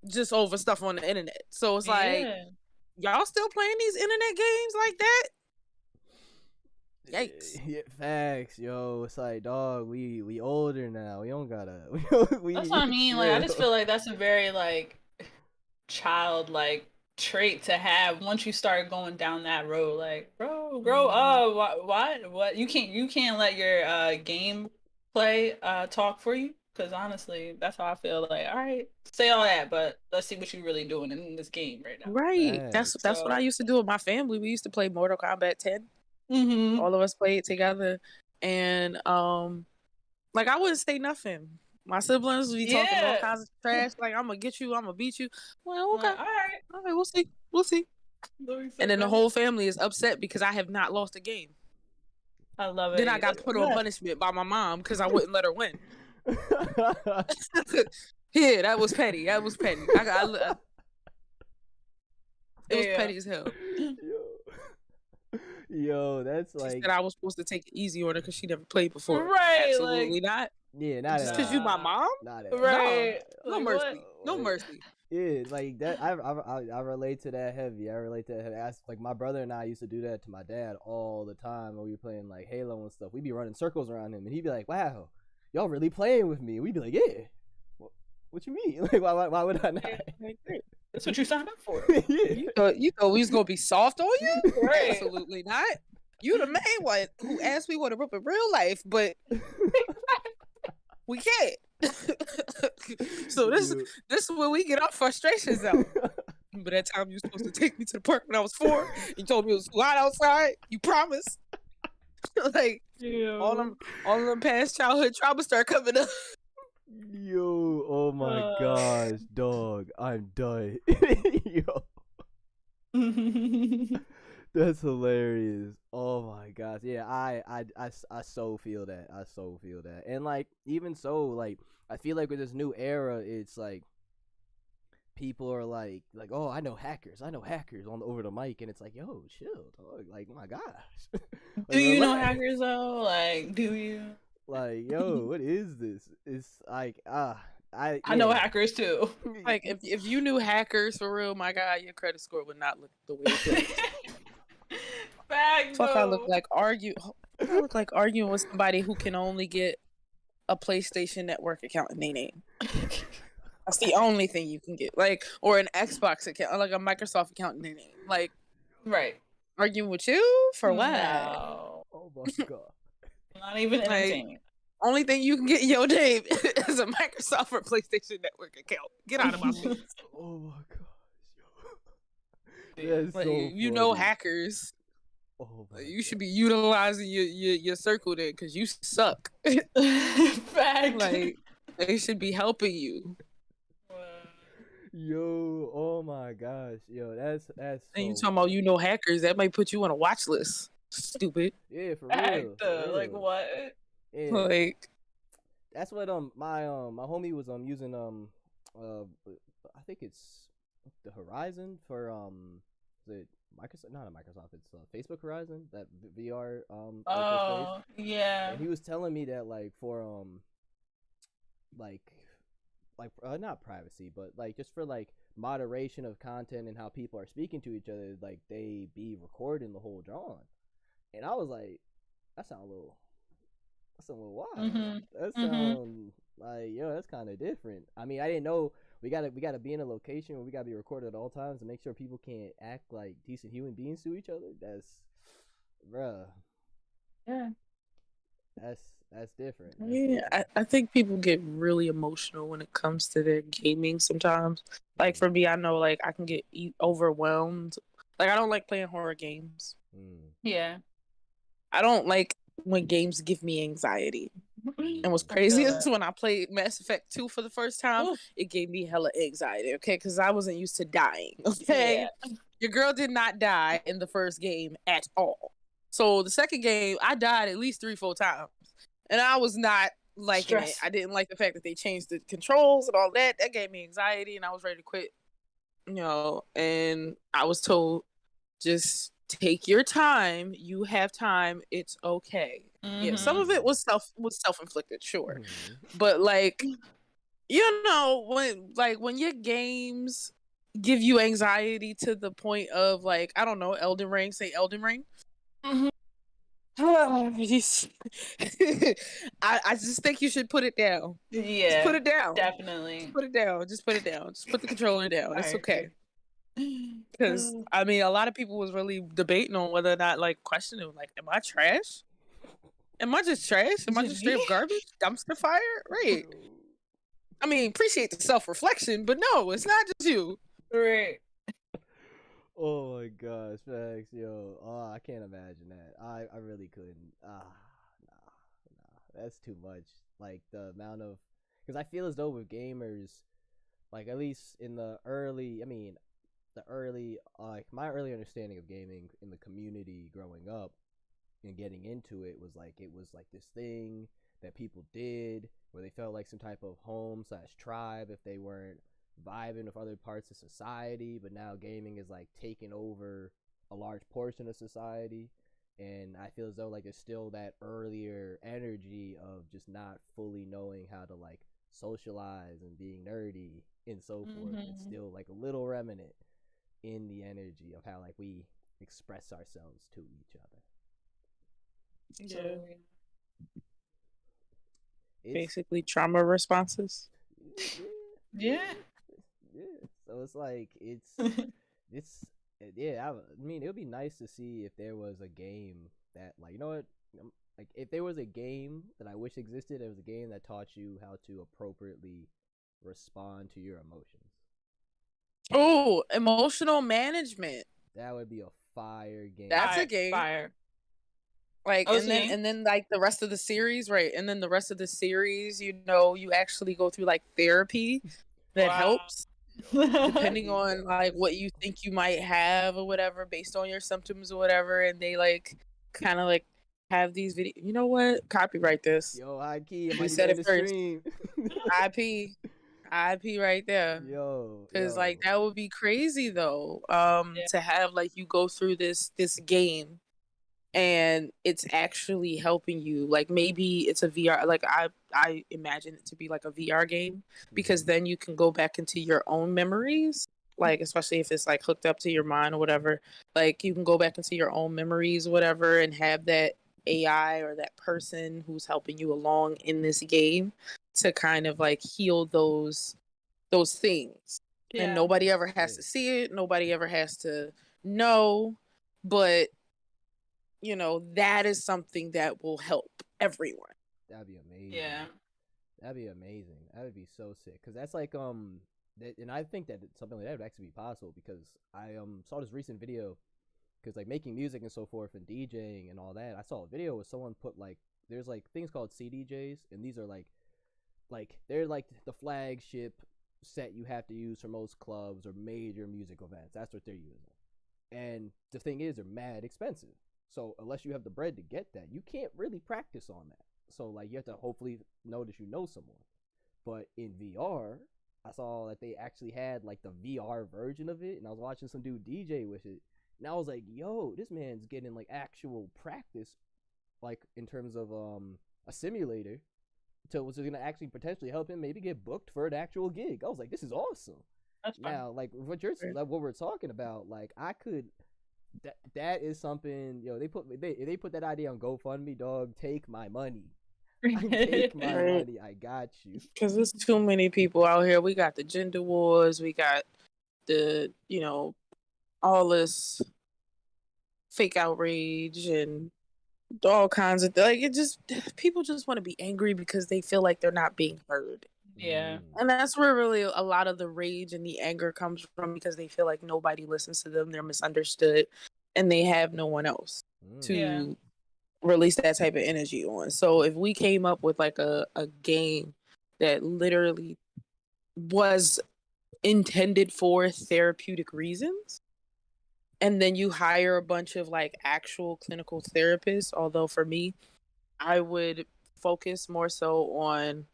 just over stuff on the internet. So it's like, y'all still playing these internet games like that? Yikes. Yeah, facts, yo. It's like, dog, we older now. We don't gotta. That's what I mean. Like, I just feel like that's a very like childlike trait to have once you start going down that road. Like, bro, grow up. What? You can't let your game play talk for you. Because honestly, that's how I feel. Like, all right, say all that, but let's see what you're really doing in this game right now. Right. That's what I used to do with my family. We used to play Mortal Kombat 10. All of us played together, and like I wouldn't say nothing. My siblings would be talking all kinds of trash, like I'm gonna get you, I'm gonna beat you. Well, okay, all right, we'll see. And then the whole family is upset because I have not lost a game. I love it. Then I got put on punishment by my mom because I wouldn't let her win. Yeah, that was petty. It was petty as hell. Yo, that's like. She said I was supposed to take it easy on her because she never played before. Right? Absolutely not. Yeah, not just because you my mom. Not right. No mercy. No mercy. Yeah, like that. I relate to that heavy. I relate to that heavy. Like my brother and I used to do that to my dad all the time when we were playing like Halo and stuff. We'd be running circles around him, and he'd be like, "Wow, y'all really playing with me?" We'd be like, "Yeah." What you mean? Like, why would I not? That's what you signed up for. Yeah. You thought we was gonna be soft on you? Right. Absolutely not. You the main one who asked me what a rip in real life, but we can't. So this is where we get our frustrations out. But that time you were supposed to take me to the park when I was 4, you told me it was too hot outside. You promised. Like all them past childhood traumas start coming up. Yo, oh my gosh, dog, I'm done. Yo. That's hilarious. Oh my gosh. Yeah, I so feel that. I so feel that. And like even so, like I feel like with this new era, it's like people are like, oh, I know hackers on over the mic, and it's like, yo, chill, dog. Like, my gosh. Like, do you know hackers though? Like, do you? Like, yo, what is this? It's like, I know hackers too. Like, if you knew hackers for real, my God, your credit score would not look the way it does. Fuck, I look like arguing with somebody who can only get a PlayStation Network account in their name. That's the only thing you can get, like, or an Xbox account, or like a Microsoft account in their name. Like, right? Arguing with you for what? No. Oh my God. Not even entertaining. Only thing you can get in your name is a Microsoft or PlayStation Network account. Get out of my face. Oh my gosh, yo. That's Like, so you know, funny. hackers. Oh my You should be utilizing your circle then, because you suck. Fact. Like, they should be helping you. Yo, oh my gosh, yo, that's And you so talking about you know hackers, that might put you on a watch list. Stupid. yeah, for Fact, real, for like real. what? Yeah, Like, that's what my homie was using I think it's the Horizon for is it Microsoft, not a Microsoft, it's Facebook Horizon, that VR virtual space. Oh, yeah. And he was telling me that like for like not privacy, but like just for like moderation of content and how people are speaking to each other, like they be recording the whole drawing. And I was like, that sound a little wild. Mhm. That Mhm. sound like, yo, that's kind of different. I mean, I didn't know we gotta be in a location where we gotta be recorded at all times to make sure people can't act like decent human beings to each other. That's, bruh, Yeah. that's different. yeah, I think people get really emotional when it comes to their gaming sometimes. Like, for me, I know, like, I can get overwhelmed. Like, I don't like playing horror games. Yeah. I don't like when games give me anxiety. And what's crazy is when I played Mass Effect 2 for the first time, it gave me hella anxiety, okay? Because I wasn't used to dying, okay? Yeah. Your girl did not die in the first game at all. So the second game, I died at least 3-4 times. And I was not liking it. I didn't like the fact that they changed the controls and all that. That gave me anxiety, and I was ready to quit. You know, and I was told, just take your time. You have time. It's okay. Yeah, some of it was self-inflicted, sure. But like, you know, when your games give you anxiety to the point of, like, I don't know, Elden Ring, say Elden Ring. I just think you should put it down. Yeah. Just put it down. Definitely. Just put it down. Just put it down. Just put the controller down. It's okay. Because I mean, a lot of people was really debating on whether or not, like, questioning, like, am I trash? Am I just trash? Am I just straight up garbage? Dumpster fire? Right. I mean, appreciate the self-reflection, but no, it's not just you. Right. Oh my gosh, facts, yo. Oh, I can't imagine that. I really couldn't. Nah. That's too much. Like the amount of, because I feel as though with gamers, like at least in the early, like my early understanding of gaming in the community growing up and getting into it was like this thing that people did where they felt like some type of home/tribe if they weren't vibing with other parts of society. But now gaming is like taking over a large portion of society, and I feel as though like there's still that earlier energy of just not fully knowing how to like socialize and being nerdy and so forth. It's still like a little remnant in the energy of how like we express ourselves to each other. Yeah. It's, basically trauma responses. Yeah. So it's like I mean, it would be nice to see if there was a game that, like, you know what, like if there was a game that I wish existed, it was a game that taught you how to appropriately respond to your emotions. Oh, emotional management. That would be a fire game. That's a game. Fire. Like, and then like the rest of the series, right? And then the rest of the series, you know, you actually go through like therapy that helps, depending on like what you think you might have or whatever, based on your symptoms or whatever. And they like kind of like have these videos. You know what? Copyright this. Yo, high key, We said it first. Stream. IP right there. Yo, because like that would be crazy though. To have like you go through this game and it's actually helping you. Like maybe it's a VR. Like I imagine it to be like a VR game, because then you can go back into your own memories. Like especially if it's like hooked up to your mind or whatever. Like you can go back into your own memories or whatever and have that AI or that person who's helping you along in this game to kind of like heal those things. And nobody ever has to see it, nobody ever has to know, but you know, that is something that will help everyone. That'd be amazing. Yeah. That'd be amazing. That would be so sick. Cause that's like and I think that something like that would actually be possible because I saw this recent video because like making music and so forth and DJing and all that. I saw a video where someone put like there's like things called CDJs and these are like they're like the flagship set you have to use for most clubs or major music events. That's what they're using. And the thing is, they're mad expensive. So unless you have the bread to get that, you can't really practice on that. So like you have to hopefully notice you know someone. But in VR, I saw that they actually had like the VR version of it, and I was watching some dude DJ with it, and I was like, "Yo, this man's getting like actual practice, like in terms of a simulator, to which is gonna actually potentially help him maybe get booked for an actual gig." I was like, "This is awesome." That's fun. Now, like like what we're talking about, like I could. That is something, they put that idea on GoFundMe, dog. Take my money. Take my money. I got you. Because there's too many people out here. We got the gender wars. We got the, all this fake outrage and all kinds of like it just people just want to be angry because they feel like they're not being heard. Yeah. And that's where really a lot of the rage and the anger comes from because they feel like nobody listens to them, they're misunderstood, and they have no one else to release that type of energy on. So if we came up with like a game that literally was intended for therapeutic reasons, and then you hire a bunch of like actual clinical therapists, although for me, I would focus more so on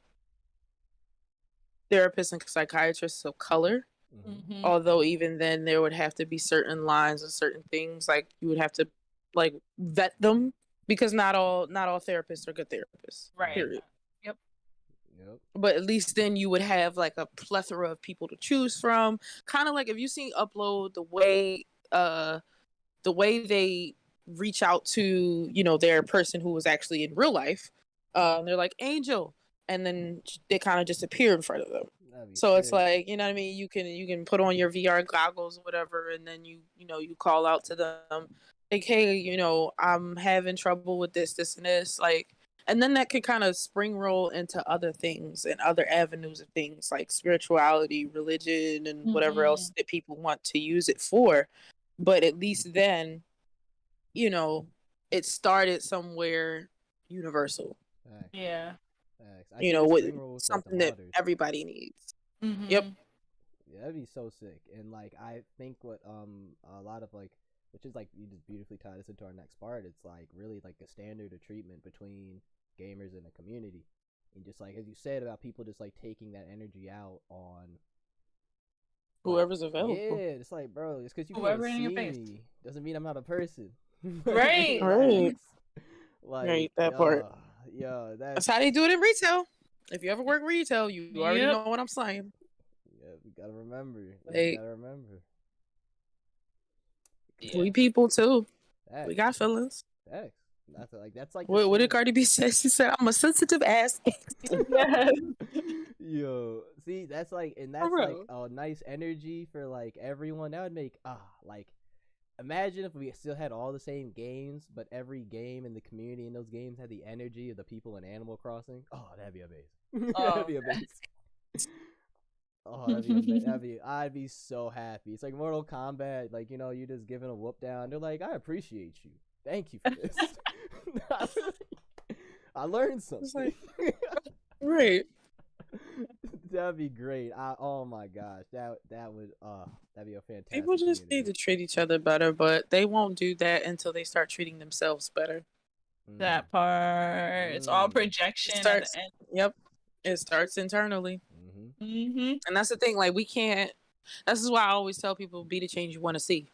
therapists and psychiatrists of color. Mm-hmm. Although even then there would have to be certain lines and certain things like you would have to like vet them because not all therapists are good therapists. Right. Period. Yep. But at least then you would have like a plethora of people to choose from. Kind of like if you see Upload, the way they reach out to their person who was actually in real life, they're like Angel, and then they kind of just appear in front of them. So it's like, you know what I mean, you can put on your VR goggles or whatever, and then you call out to them like, hey, I'm having trouble with this and this, like, and then that could kind of spring roll into other things and other avenues of things like spirituality, religion, and whatever else that people want to use it for. But at least then, it started somewhere universal. Yeah. With something that everybody needs. Mm-hmm. Yep. Yeah, that'd be so sick. And like I think what a lot of like, which is like you just beautifully tied us into our next part. It's like really like the standard of treatment between gamers and the community, and just like as you said about people just like taking that energy out on whoever's available. Yeah, it's like, bro, it's because you Whoever can't in see your face. me doesn't mean I'm not a person. Right. Right. Like right, that part. Yeah, that's how they do it in retail. If you ever work retail, you already know what I'm saying. Yeah, we gotta remember. We people too. Facts. We got feelings. Facts. That's like what did Cardi B say? She said, "I'm a sensitive ass." Yo, see, that's like a nice energy for like everyone. That would make like. Imagine if we still had all the same games, but every game in the community in those games had the energy of the people in Animal Crossing. Oh, that'd be amazing. That'd be amazing. Oh, I'd be so happy. It's like Mortal Kombat, like, you just giving a whoop down. They're like, I appreciate you. Thank you for this. I learned something. Right. That'd be great. Oh my gosh, that'd be a fantastic. People just need to treat each other better, but they won't do that until they start treating themselves better. That part. It's all projection. Yep. It starts internally. And that's the thing. Like we can't. This is why I always tell people be the change you want to see.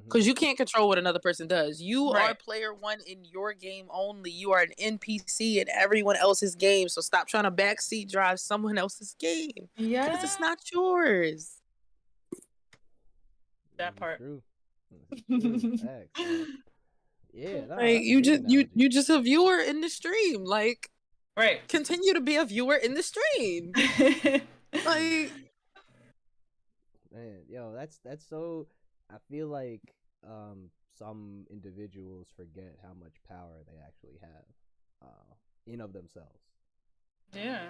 Because you can't control what another person does. You are player one in your game only. You are an NPC in everyone else's game. So stop trying to backseat drive someone else's game. Yeah. Because it's not yours. That part. True. Yeah. No, like you just a viewer in the stream. Like, right. Continue to be a viewer in the stream. Like, man, yo, that's so. I feel like some individuals forget how much power they actually have. in of themselves. Yeah.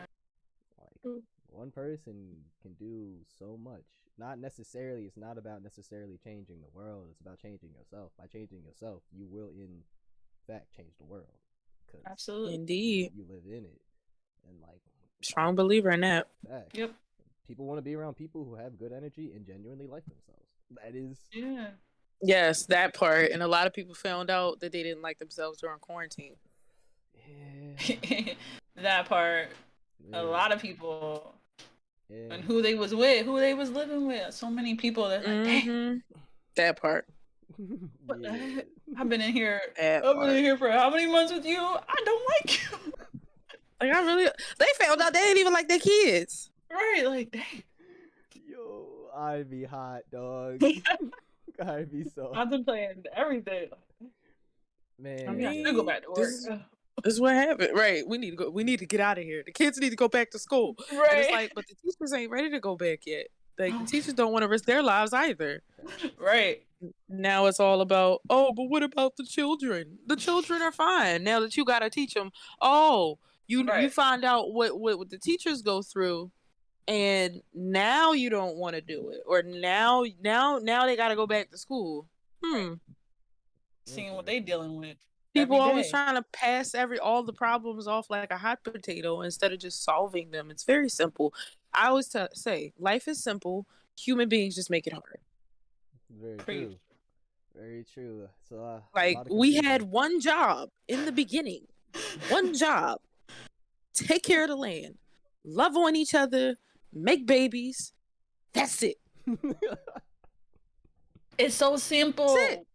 Like one person can do so much. It's not about necessarily changing the world. It's about changing yourself. By changing yourself, you will in fact change the world because Absolutely. Indeed. you live in it. And like, Strong believer in that. fact, Yep. people want to be around people who have good energy and genuinely like themselves. That is, Yeah. Yes, that part. And a lot of people found out that they didn't like themselves during quarantine. yeah, That part. yeah, A lot of people yeah. and who they was with, who they was living with. So many people that like, dang, Mm-hmm. That part. what the Yeah. heck? I've been in here. That I've been part. in here for how many months with you? I don't like you. Like they found out they didn't even like their kids. Right? Like, dang. Yo, I'd be hot, dog. I'd be so Contemplating everything. man. I We have mean, to go back to work. This is what happened. Right. We need to go. We need to get out of here. The kids need to go back to school. And it's Right. like, but the teachers ain't ready to go back yet. Like the teachers don't want to risk their lives either. Right. Now it's all about, oh, but what about the children? The children are fine now that you got to teach them. Oh, you Right. find out what the teachers go through, and now you don't want to do it, or now they got to go back to school. Seeing what they dealing with. People every always day. trying to pass all the problems off like a hot potato instead of just solving them. It's very simple. I always say life is simple. Human beings just make it hard. Very Preach. true. Very true. So a Like lot of we confusion. had one job in the beginning. One job. Take care of the land. Love on each other. Make babies. That's it. It's so simple. That's it.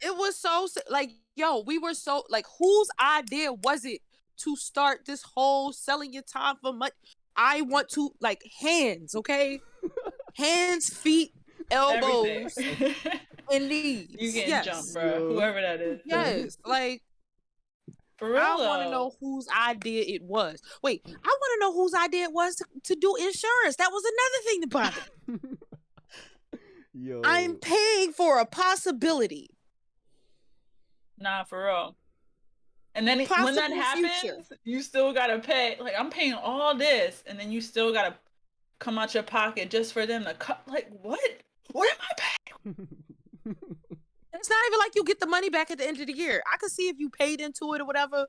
It was so like, yo, we were so like, whose idea was it to start this whole selling your time for money? I want to like hands, okay? Hands, feet, elbows, and knees. You getting yes. jumped, bro. Whoever that is. Yes, like For real. I want to know whose idea it was. Wait, I want to know whose idea it was to do insurance. That was another thing to bother. Yo. I'm paying for a possibility. Nah, for real. And then when Possible that happens, future. you still gotta pay. Like, I'm paying all this, and then you still gotta come out your pocket just for them to cut. Like, what? What am I paying? It's not even like you get the money back at the end of the year. I could see if you paid into it or whatever,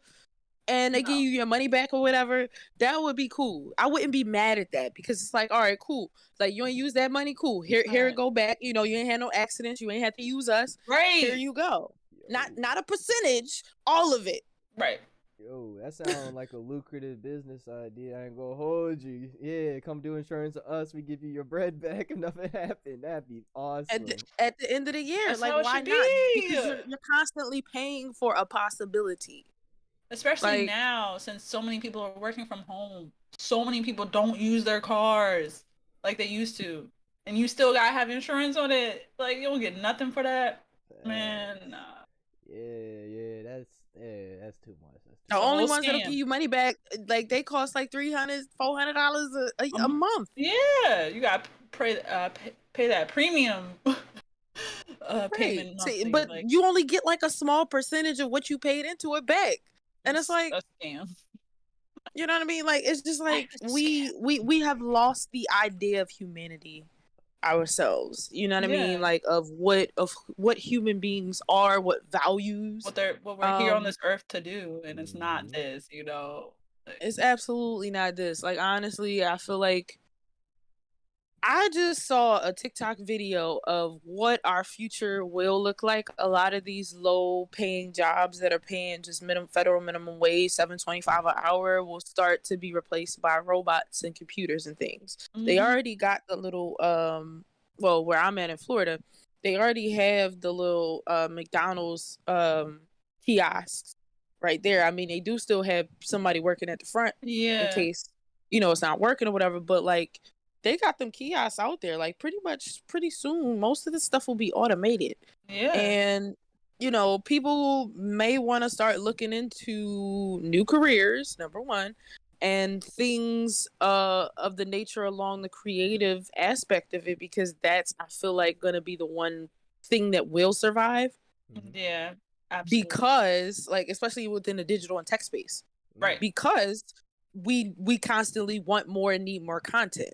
and they give you your money back or whatever. That would be cool. I wouldn't be mad at that because it's like, all right, cool. Like you ain't use that money, cool. Here it go back. You know, you ain't had no accidents. You ain't had to use us. Right. Here you go. Not a percentage, all of it. Right. Yo, that sounds like a lucrative business idea. I ain't gonna hold you. Yeah, come do insurance to us. We give you your bread back if nothing happened. That'd be awesome. At the end of the year, That's like how it why should not? be. Because you're constantly paying for a possibility. Especially Like- now, since so many people are working from home. So many people don't use their cars like they used to. And you still gotta have insurance on it. Like, you don't get nothing for that. Man, nah. Yeah, that's too much. The a only whole ones that'll scam. give you money back, like they cost like $300, $400 a month. Yeah, you gotta pay that premium payment. See, monthly, but like, you only get like a small percentage of what you paid into it back, and it's like, a scam. you know what I mean? Like it's just like It's a we have lost the idea of humanity ourselves. You know what I Yeah. mean? Like of what human beings are, what values. What we're here on this earth to do, and it's not this, you know. Like, It's absolutely not this. Like honestly, I feel like I just saw a TikTok video of what our future will look like. A lot of these low-paying jobs that are paying just federal minimum wage, $7.25 an hour, will start to be replaced by robots and computers and things. They already got the little well, where I'm at in Florida, they already have the little McDonald's kiosks right there. I mean, they do still have somebody working at the front in case, you know, it's not working or whatever, but like they got them kiosks out there. Like pretty soon, most of the stuff will be automated. Yeah. And, you know, people may want to start looking into new careers, number one, and things of the nature along the creative aspect of it, because that's, I feel like, going to be the one thing that will survive. Yeah, absolutely. Because, like, especially within the digital and tech space. Right. because we constantly want more and need more content.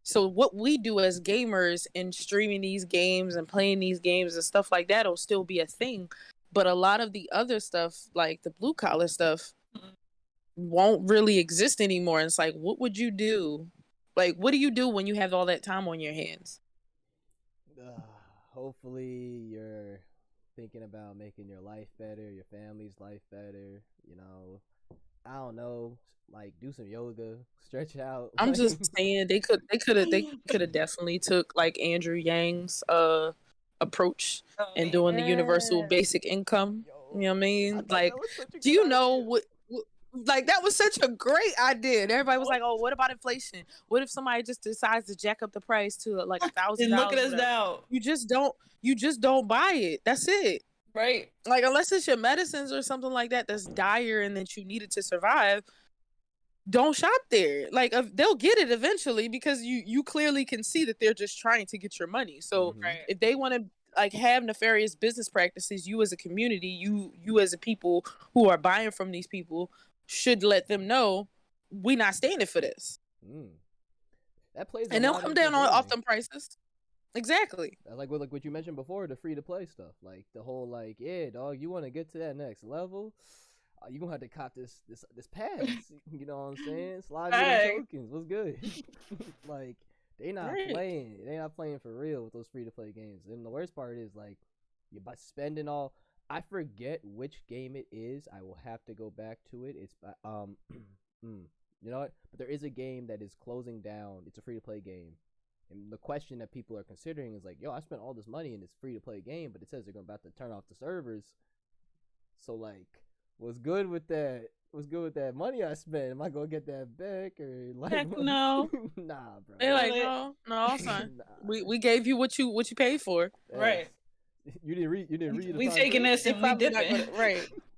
So what we do as gamers in streaming these games and playing these games and stuff like that will still be a thing, but a lot of the other stuff, like the blue collar stuff, won't really exist anymore. And it's like, what would you do? Like, what do you do when you have all that time on your hands? Hopefully you're thinking about making your life better, your family's life better. You know, I don't know, like do some yoga, stretch out. I'm just saying they could have definitely took like Andrew Yang's approach and doing the universal basic income. You know what I mean? Like, do you know what like that was such a great idea. And everybody was like, "Oh, what about inflation? What if somebody just decides to jack up the price to like $1,000?" And look at us now. You just don't buy it. That's it. Right. Like, unless it's your medicines or something like that that's dire and that you needed to survive, don't shop there. Like, they'll get it eventually because you clearly can see that they're just trying to get your money. So if they want to like have nefarious business practices, you as a community, you as a people who are buying from these people should let them know we're not standing for this. That plays, and they'll come down off them prices. Exactly. Like what you mentioned before, the free to play stuff, like the whole like, yeah, dog, you want to get to that next level, you gonna have to cop this pass. You know what I'm saying? Slide your tokens. What's good? Like they not playing. They not playing for real with those free to play games. And the worst part is like, you by spending all. I forget which game it is. I will have to go back to it. It's you know what? But there is a game that is closing down. It's a free to play game. And the question that people are considering is like, yo, I spent all this money in this free to play game, but it says they're about to turn off the servers. So like, what's good with that? What's good with that money I spent? Am I gonna get that back or like? Heck no. Nah, bro. They're like, no, son. We gave you what you paid for. Right. You didn't read. We taking this and we dipping.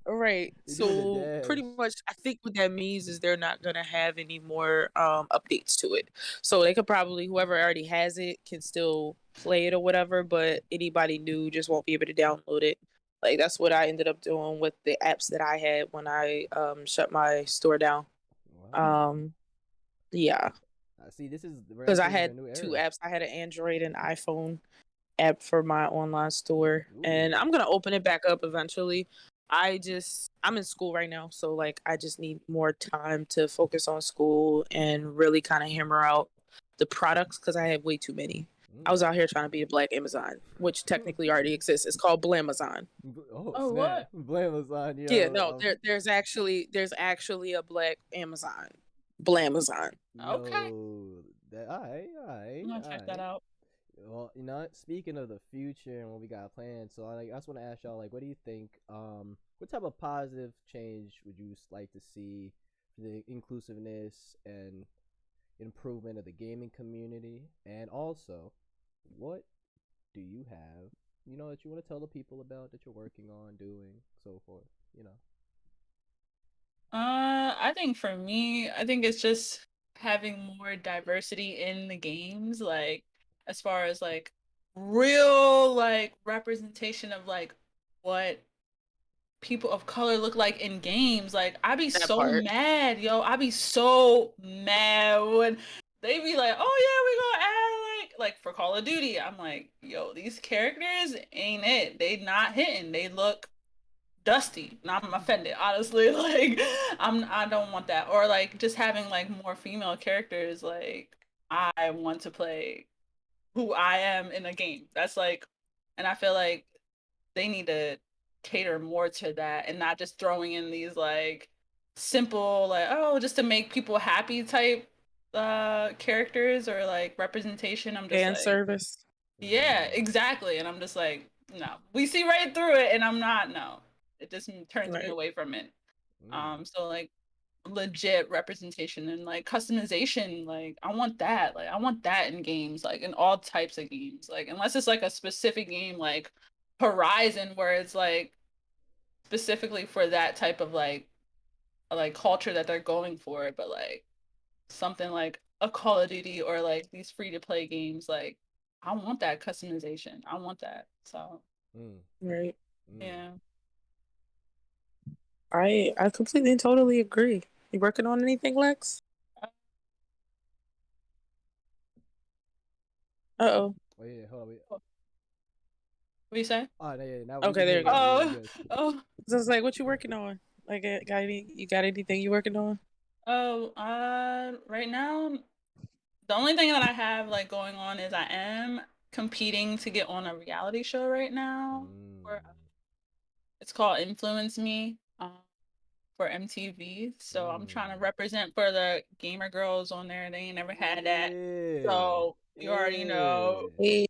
Right. So pretty much, I think what that means is they're not gonna have any more updates to it. So they could probably, whoever already has it can still play it or whatever, but anybody new just won't be able to download it. Like, that's what I ended up doing with the apps that I had when I shut my store down. Wow. Yeah. See, this is because I had two apps. I had an Android and iPhone app for my online store. Ooh. And I'm gonna open it back up eventually. I'm in school right now, so like I just need more time to focus on school and really kind of hammer out the products because I have way too many. I was out here trying to be a Black Amazon, which technically already exists. It's called Blamazon. Oh what? Blamazon. Yeah, no, there's actually a Black Amazon. Blamazon. Okay. All right. I'm gonna check that out. Well, you know, speaking of the future and what we got planned, so I just want to ask y'all, like, what do you think? What type of positive change would you like to see for the inclusiveness and improvement of the gaming community? And also, what do you have, you know, that you want to tell the people about that you're working on, doing, so forth? You know. I think for me, I think it's just having more diversity in the games, like as far as like real like representation of like what people of color look like in games. Like I be mad, yo. I be so mad when they be like, "Oh yeah, we gonna add like for Call of Duty." I'm like, "Yo, these characters ain't it. They not hitting. They look dusty." And I'm offended, honestly. Like I don't want that. Or like just having like more female characters. Like I want to play who I am in a game. That's like, and I feel like they need to cater more to that and not just throwing in these like simple like, oh, just to make people happy type characters or like representation. I'm just fan service. Yeah, exactly. And I'm just like, no. We see right through it, and I'm not. No, it just turns me away from it. So like legit representation and like customization, like I want that. Like I want that in games, like in all types of games. Like unless it's like a specific game like Horizon where it's like specifically for that type of like culture that they're going for, but like something like a Call of Duty or like these free to play games, like I want that customization. I want that. So right. Yeah. I completely and totally agree. You working on anything, Lex? Uh, Uh-oh. Oh yeah, hold on. what do you say? Oh no, yeah, now we Okay, can there hear you you. go. Yeah, you Oh, good. oh, So it's like, what you working on? Like, you got anything you working on? oh. Right now, the only thing that I have like going on is I am competing to get on a reality show right now. Where Mm. it's called Influence Me. For MTV. So I'm trying to Mm. represent for the gamer girls on there. They ain't never had that. Yeah. So you already know. Yeah. Hey,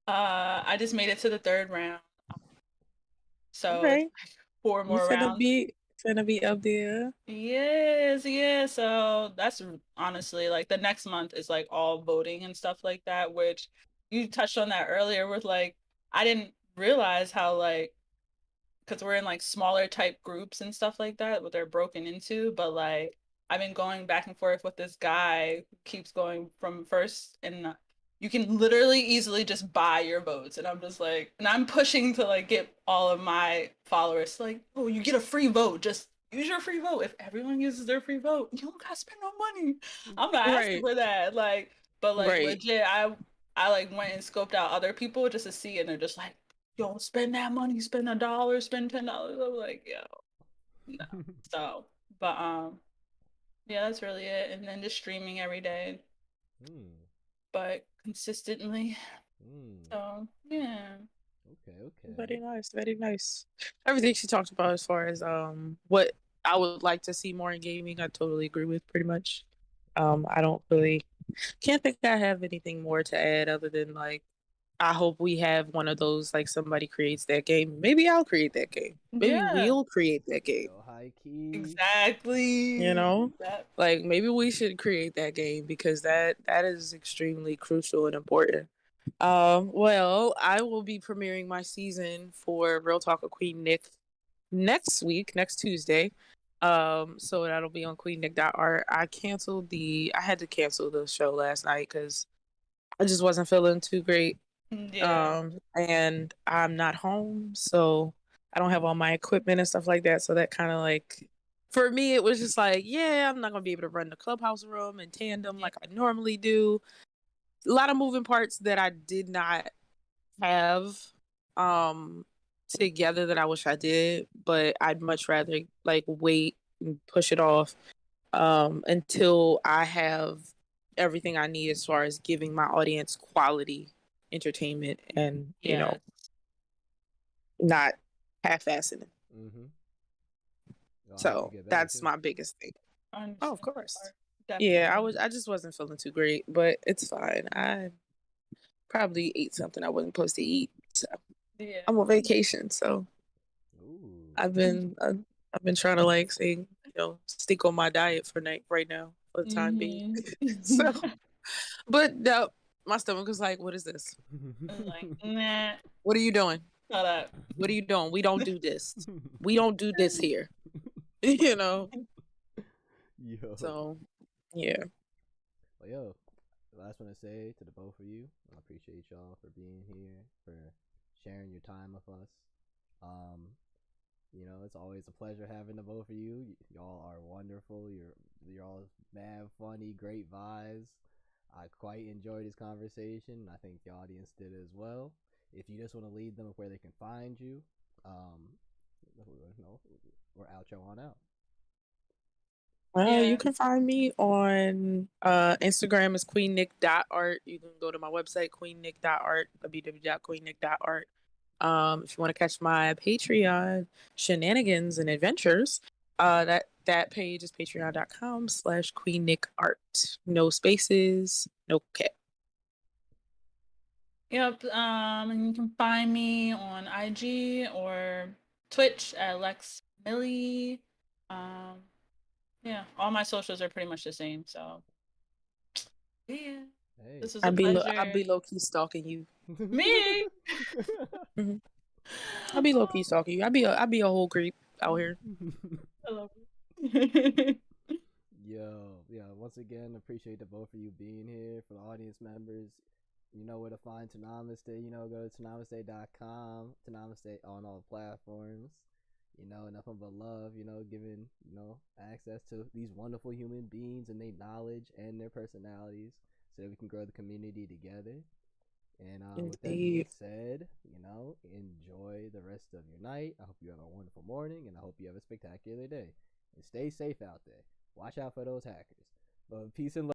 I just made it to the third round. So it's okay. like four You more rounds. finna be up there. Yes, yeah. So that's honestly like the next month is like all voting and stuff like that, which you touched on that earlier with like I didn't realize how like because we're in like smaller type groups and stuff like that, what they're broken into. But like, I've been going back and forth with this guy who keeps going from first, and you can literally easily just buy your votes. And I'm just like, and I'm pushing to like get all of my followers like, oh, you get a free vote. Just use your free vote. If everyone uses their free vote, you don't gotta spend no money. I'm not asking Right, for that. Like, but like right. legit, I like went and scoped out other people just to see, and they're just like, yo, spend that money, spend $1, spend $10. I'm like, yo, no. So, but yeah, that's really it. And then just streaming every day, Mm. but consistently. Mm. So yeah. Okay, Very okay. nice, very nice. Everything she talked about as far as what I would like to see more in gaming, I totally agree with pretty much. I don't really can't think I have anything more to add other than like I hope we have one of those like somebody creates that game. Maybe I'll create that game. Maybe Yeah, we'll create that game. Yo, high key. You exactly. know? That Like maybe we should create that game because that is extremely crucial and important. Well, I will be premiering my season for Real Talk with Queen Nick next week, next Tuesday. So that'll be on queennick.art. I had to cancel the show last night because I just wasn't feeling too great. yeah. And I'm not home, so I don't have all my equipment and stuff like that. So that kind of like, for me, it was just like, yeah, I'm not gonna be able to run the clubhouse room in tandem Yeah. like I normally do. A lot of moving parts that I did not have um together that I wish I did, but I'd much rather like wait and push it off until I have everything I need as far as giving my audience quality entertainment and Yes. not half-assing it. Mm-hmm. Yo, I hope you So get better that's too. my biggest thing. I Oh, of understand that course. part. Yeah, Definitely. I just wasn't feeling too great, but it's fine. I probably ate something I wasn't supposed to eat. So Yeah. I'm on vacation, so Ooh. I've been trying to like say, stick on my diet for night right now for the time being. So, Mm-hmm. but no, my stomach was like, "What is this? Like, nah, What are you doing? shut up. What are you doing? We don't do this. We don't do this here." you know. Yo. So, yeah. Well, yo, the last one to say to the both of you, I appreciate y'all for being here, for sharing your time with us. Um, it's always a pleasure having the both of you. Y'all are wonderful. You're all mad funny, great vibes. I quite enjoyed this conversation. I think the audience did as well. If you just want to lead them where they can find you, um, no, we're outro on out. You Yeah. can find me on Instagram is queennick.art. You can go to my website, queennick.art, www.queennick.art. If you want to catch my Patreon shenanigans and adventures, that page is patreon.com/queennickart. No spaces, no cap. Yep. And you can find me on IG or Twitch at Lex Milli. Um, yeah, all my socials are pretty much the same. So yeah, Hey. this was a I'll pleasure. be low key stalking you. Me. Mhm. I'll be low key Oh, stalking you. I'll be a whole creep out here. I love you. Yo, yeah, once again, appreciate the both of you being here. For the audience members, you know where to find Toonamaste. Go to toonamaste.com, Toonamaste on all platforms. nothing but love, giving, access to these wonderful human beings and their knowledge and their personalities so that we can grow the community together. And with that being Indeed. said, enjoy the rest of your night. I hope you have a wonderful morning, and I hope you have a spectacular day. And stay safe out there. Watch out for those hackers. But peace and love.